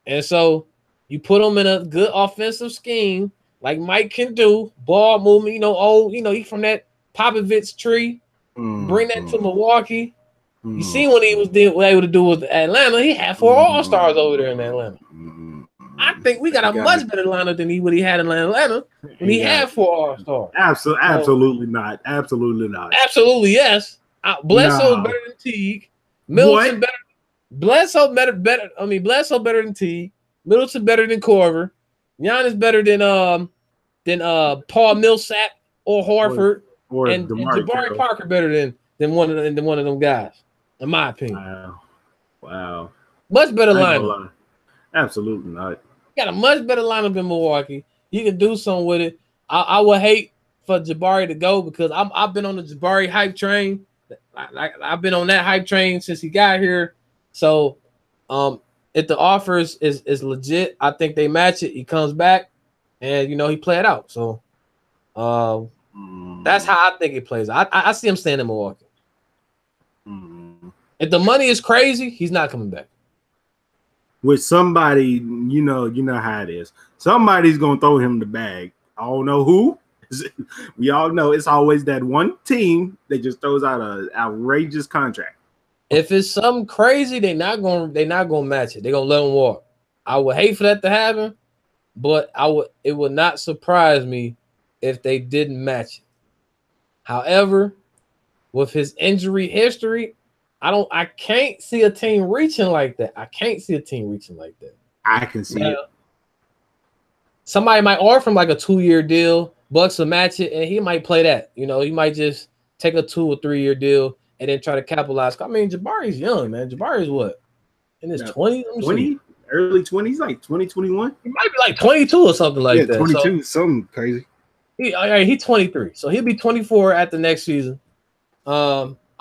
And so you put him in a good offensive scheme like Mike can do, ball movement, he from that Popovich tree. Bring that to Milwaukee. You see what he was able to do with Atlanta. He had 4 All-Stars over there in Atlanta. I think we got a much better lineup than he had in Atlanta when he had 4 All-Stars. Absolutely not. Absolutely not. Absolutely yes. Bledsoe's better than Teague. Middleton better. Bledsoe better. I mean, Bledsoe better than Teague. Middleton better than Corver. Giannis better than Paul Millsap or Horford. And Jabari Parker better than one of them guys, in my opinion. Wow. Much better lineup. Absolutely not. Got a much better lineup in Milwaukee. You can do something with it. I would hate for Jabari to go because I've been on the Jabari hype train. I've been on that hype train since he got here. So if the offer is legit, I think they match it. He comes back and he play it out. So that's how I think it plays. I see him staying in Milwaukee. If the money is crazy, he's not coming back. With somebody, you know how it is. Somebody's gonna throw him the bag. I don't know who. We all know it's always that one team that just throws out an outrageous contract. If it's something crazy, they're not gonna match it. They're gonna let him walk. I would hate for that to happen, but it would not surprise me if they didn't match it. However, with his injury history, I can't see a team reaching like that. I can see it. Somebody might offer him like a 2-year deal. Bucks will match it, and he might play that. He might just take a 2 or 3-year deal and then try to capitalize. I mean, Jabari's young, man. Jabari's what? In his 20s? 20? Early 20s, like 2021? He might be like 22 or something like that. 22, something crazy. He's 23, so he'll be 24 at the next season.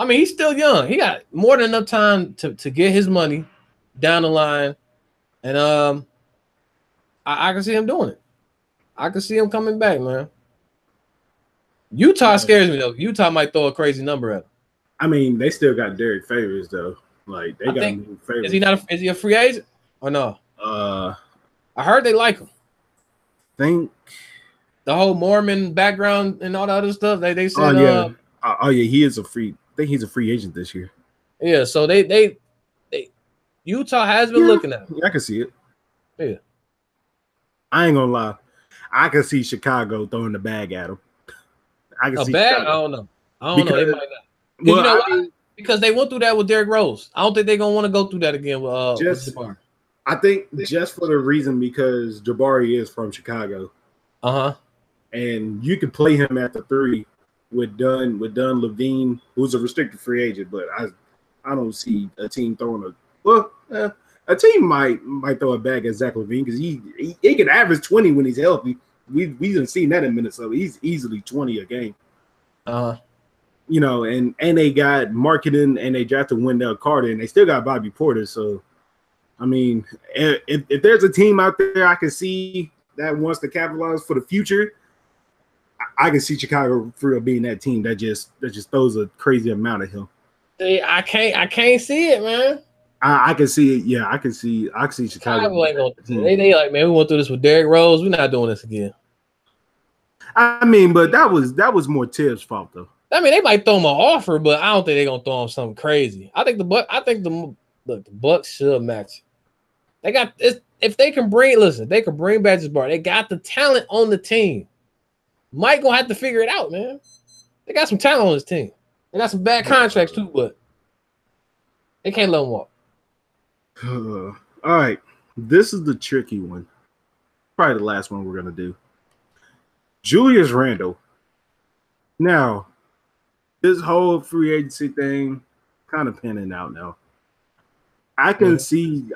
I mean, he's still young. He got more than enough time to get his money down the line, and I can see him doing it. I can see him coming back, man. Utah scares me though. Utah might throw a crazy number at him. I mean, they still got Derek Favors though. Like they got Favors. Is he a free agent or no? I heard they like him. Think the whole Mormon background and all the other stuff. They said, oh yeah, he is a free. I think he's a free agent this year. Yeah, so they Utah has been looking at him. Yeah, I can see it. Yeah, I ain't gonna lie, I can see Chicago throwing the bag at him. I can see bag. Chicago. I don't know. They might not. Well, you know why? Because they went through that with Derrick Rose. I don't think they're gonna want to go through that again with Jabari. I think just for the reason because Jabari is from Chicago. And you could play him at the 3 with Dunn Levine, who's a restricted free agent, but I don't see a team throwing a team might throw a bag at Zach LaVine because he can average 20 when he's healthy. We've seen that in Minnesota. He's easily 20 a game. You know, and they got marketing and they drafted Wendell Carter and they still got Bobby Porter. So, I mean, if there's a team out there I can see that wants to capitalize for the future, I can see Chicago for real being that team that just throws a crazy amount at him. See, I can't see it, man. I can see it. Yeah, I can see Chicago. Ain't gonna, they like, man, we went through this with Derrick Rose. We're not doing this again. I mean, but that was more Tibbs' fault though. I mean, they might throw him an offer, but I don't think they're gonna throw him something crazy. I think the Bucks should match. They got if they can bring they can bring back Jabari. They got the talent on the team. Mike gonna have to figure it out, man. They got some talent on this team. They got some bad contracts too, but they can't let them walk. All right, this is the tricky one. Probably the last one we're gonna do. Julius Randle. Now, this whole free agency thing kind of panning out now. I can see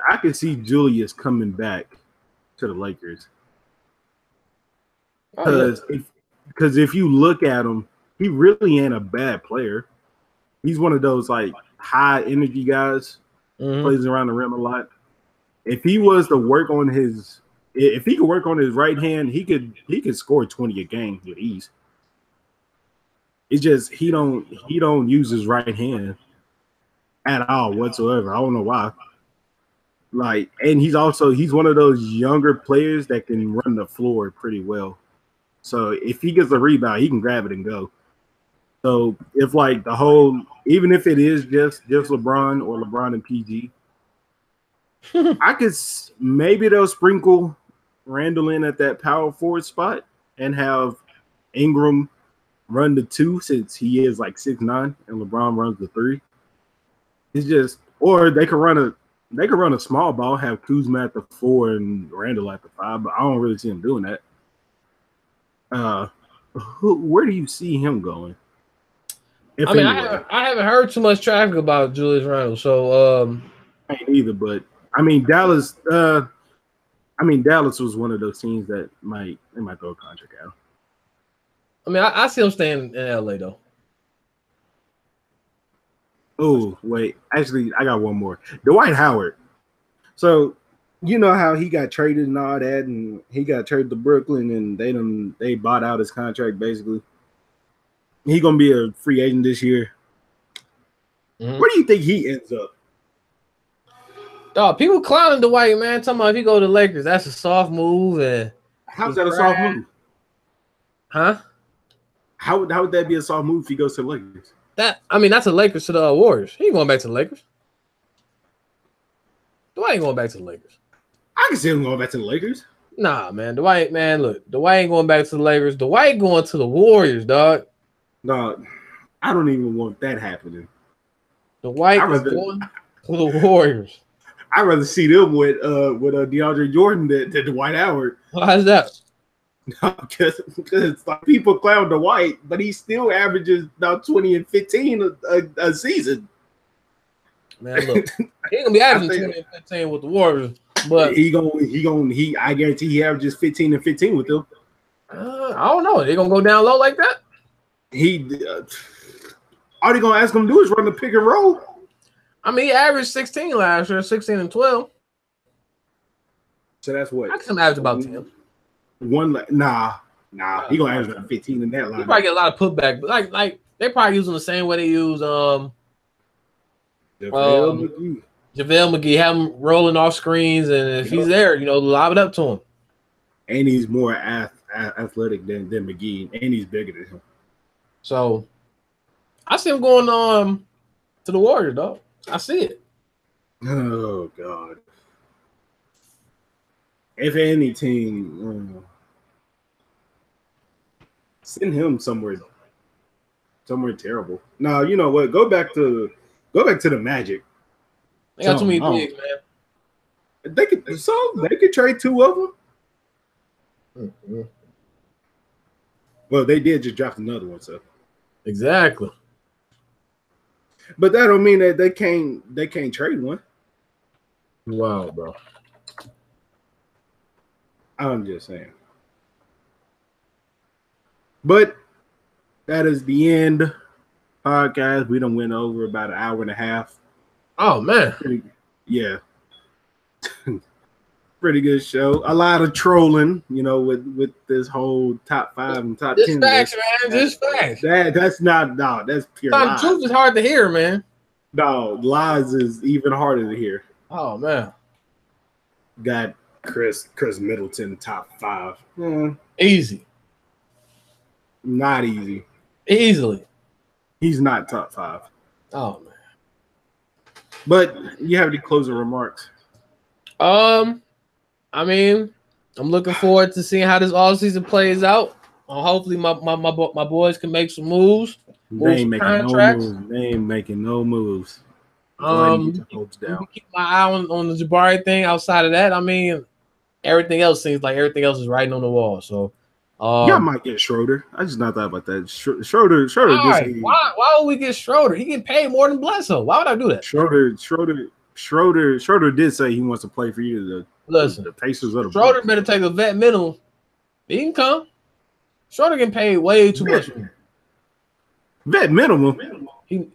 Julius coming back to the Lakers. Because if you look at him, he really ain't a bad player. He's one of those like high energy guys, plays around the rim a lot. If he was to work on if he could work on his right hand, he could score 20 a game with ease. It's just he don't use his right hand at all whatsoever. I don't know why. Like, and he's one of those younger players that can run the floor pretty well. So if he gets a rebound, he can grab it and go. So if like even if it is just LeBron or LeBron and PG, I could maybe they'll sprinkle Randall in at that power forward spot and have Ingram run the 2 since he is like 6'9" and LeBron runs the 3. It's just, or they could run a small ball, have Kuzma at the 4 and Randall at the 5, but I don't really see him doing that. Where do you see him going? I haven't heard too much traffic about Julius Randle, so I ain't either. But I mean, Dallas was one of those teams that might throw a contract out. I mean, I see him staying in LA though. Oh wait, actually, I got one more. Dwight Howard. So you know how he got traded and all that, and he got traded to Brooklyn, and they bought out his contract basically. He gonna be a free agent this year. Where do you think he ends up? Dog, people clowning Dwight, man. Talking about if he go to the Lakers, that's a soft move. And how's that a soft move? Huh? How would that be a soft move if he goes to the Lakers? That's the Lakers to the Warriors. He ain't going back to the Lakers. Dwight ain't going back to the Lakers. I can see him going back to the Lakers. Nah, man. Dwight ain't going back to the Lakers. Dwight going to the Warriors, dog. No, I don't even want that happening. Dwight is going to the Warriors. I'd rather see them with DeAndre Jordan than Dwight Howard. Why is that? Because like, people clown Dwight, but he still averages about 20 and 15 a season. Man, look, he ain't gonna be averaging 20 and 15 with the Warriors, but I guarantee he averages 15 and 15 with them. I don't know. They gonna go down low like that? All they gonna ask him to do is run the pick and roll. I mean, he averaged 16 last year, 16 and 12. So that's what? I can average about 10. Nah. He gonna average about 15 in that line. He probably get a lot of putback, but like they probably using the same way they use JaVale McGee, have him rolling off screens, and if he's there, lob it up to him. And he's more athletic than McGee, and he's bigger than him. So I see him going to the Warriors, dog. I see it. Oh God! If any team, send him somewhere terrible. No, you know what? Go back to the Magic. They got too many bigs, man. They could trade two of them. Mm-hmm. Well, they did just draft another one, so exactly. But that don't mean that they can't trade one. Wow, bro. I'm just saying. But that is the end podcast. We done went over about an hour and a half. Oh man. Yeah. Pretty good show. A lot of trolling, you know, with this whole top 5 and top 10. Facts, man. Just facts. That's pure lies. The truth is hard to hear, man. No, lies is even harder to hear. Oh man. Got Chris Middleton top 5. Easy. Not easy. Easily. He's not top 5. Oh man. But you have any closing remarks? I mean, I'm looking forward to seeing how this offseason plays out. Hopefully my boys can make some moves. They ain't making no moves. Keep my eye on the Jabari thing. Outside of that, I mean, everything else seems like everything else is writing on the wall. So y'all might get Schroeder. I just not thought about that. Schroeder. Right. Why would we get Schroeder? He can pay more than Bledsoe. Why would I do that? Schroeder did say he wants to play for you. Listen, the Pacers of the Schroeder better take a vet minimum. He can come. Schroeder can pay way too much. Vet minimum. He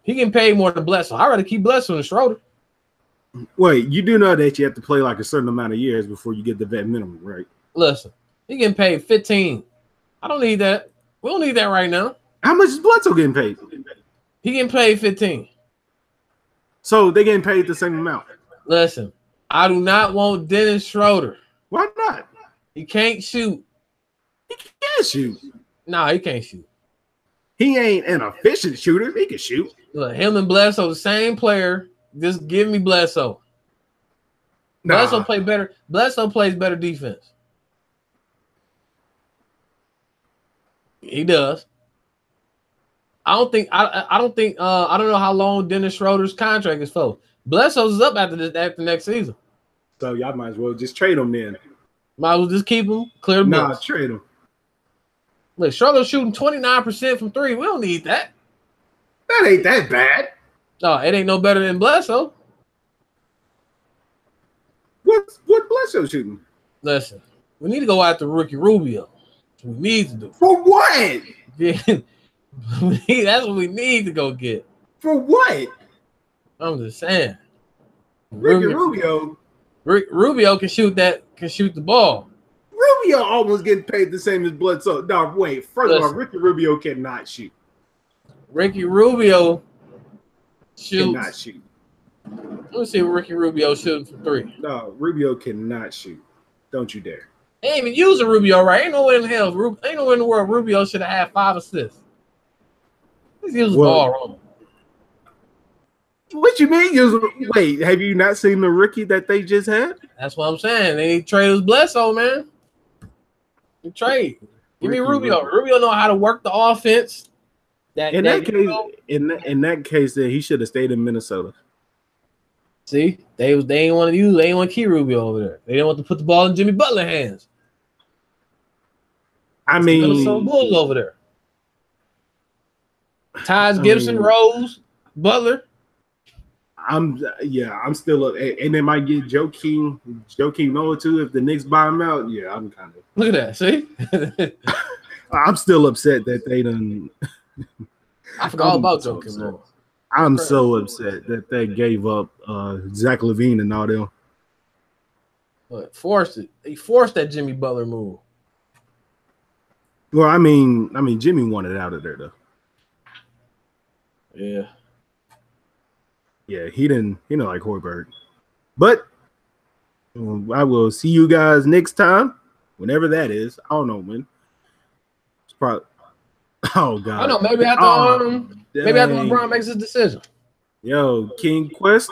can pay more than Bledsoe. I'd rather keep Bledsoe than Schroeder. Wait, you do know that you have to play like a certain amount of years before you get the vet minimum, right? Listen, he getting paid 15. I don't need that. We don't need that right now. How much is Bledsoe getting paid? He getting paid 15. So they getting paid the same amount. Listen, I do not want Dennis Schroeder. Why not? He can't shoot. He can't shoot. No, he can't shoot. He ain't an efficient shooter. He can shoot. Look, him and Bledsoe, the same player. Just give me Bledsoe. Nah. Bledsoe play better. Bledsoe plays better defense. He does. I don't know how long Dennis Schroeder's contract is for. Bledsoe's is up after next season. So y'all might as well just trade him then. Might as well just keep him, clear the books. Trade him. Look, Schroeder's shooting 29% from 3. We don't need that. That ain't that bad. No, it ain't no better than Bledsoe. What Bledsoe shooting? Listen, we need to go after Ricky Rubio. That's what we need to do. For what? Yeah, that's what we need to go get. For what? I'm just saying. Rubio can shoot the ball. Rubio almost getting paid the same as Bledsoe. No, wait. First of all, Ricky Rubio cannot shoot. Ricky Rubio cannot shoot. Let me see what Ricky Rubio shooting for 3. No, Rubio cannot shoot. Don't you dare. They ain't even using Rubio right. Ain't nowhere in the world Rubio should have had 5 assists. He's using the ball wrong. What you mean? Wait, have you not seen the rookie that they just had? That's what I'm saying. They need to trade us Bledsoe, man. Trade. Give me Rubio. Rubio know how to work the offense. In that case, then he should have stayed in Minnesota. See, they ain't want to keep Rubio over there. They didn't want to put the ball in Jimmy Butler's hands. I mean, Minnesota Bulls over there. Taj Gibson, Rose, Butler. I'm still up, and they might get Joakim Noah too if the Knicks buy him out. Yeah, I'm kind of look at that. See, I'm still upset that they done. I forgot all about Joakim Noah. I'm so upset that they gave up Zach LaVine and all them. But forced it. He forced that Jimmy Butler move. Well, I mean, Jimmy wanted out of there though. Yeah. Yeah, he didn't like Hoiberg. But I will see you guys next time. whenever that is. I don't know when. It's probably. Oh God. I don't know. Maybe after LeBron makes his decision. Yo, King Quest,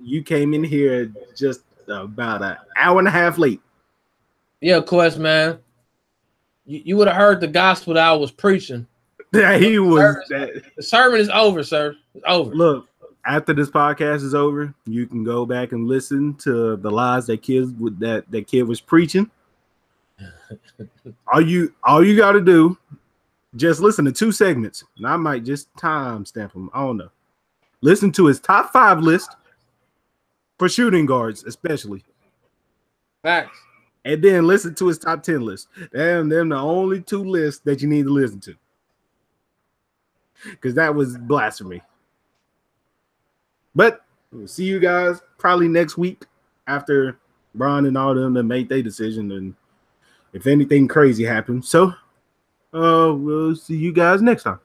you came in here just about an hour and a half late. Yeah, Quest, man. You would have heard the gospel that I was preaching. He was. The sermon is over, sir. It's over. Look, after this podcast is over, you can go back and listen to the lies that kid was preaching. all you got to do, just listen to 2 segments, and I might just timestamp them. I don't know. Listen to his top 5 list for shooting guards, especially. Facts. And then listen to his top 10 list. Damn, them the only 2 lists that you need to listen to. Because that was blasphemy. But we'll see you guys probably next week after Bron and all them that made their decision, and if anything crazy happens. So we'll see you guys next time.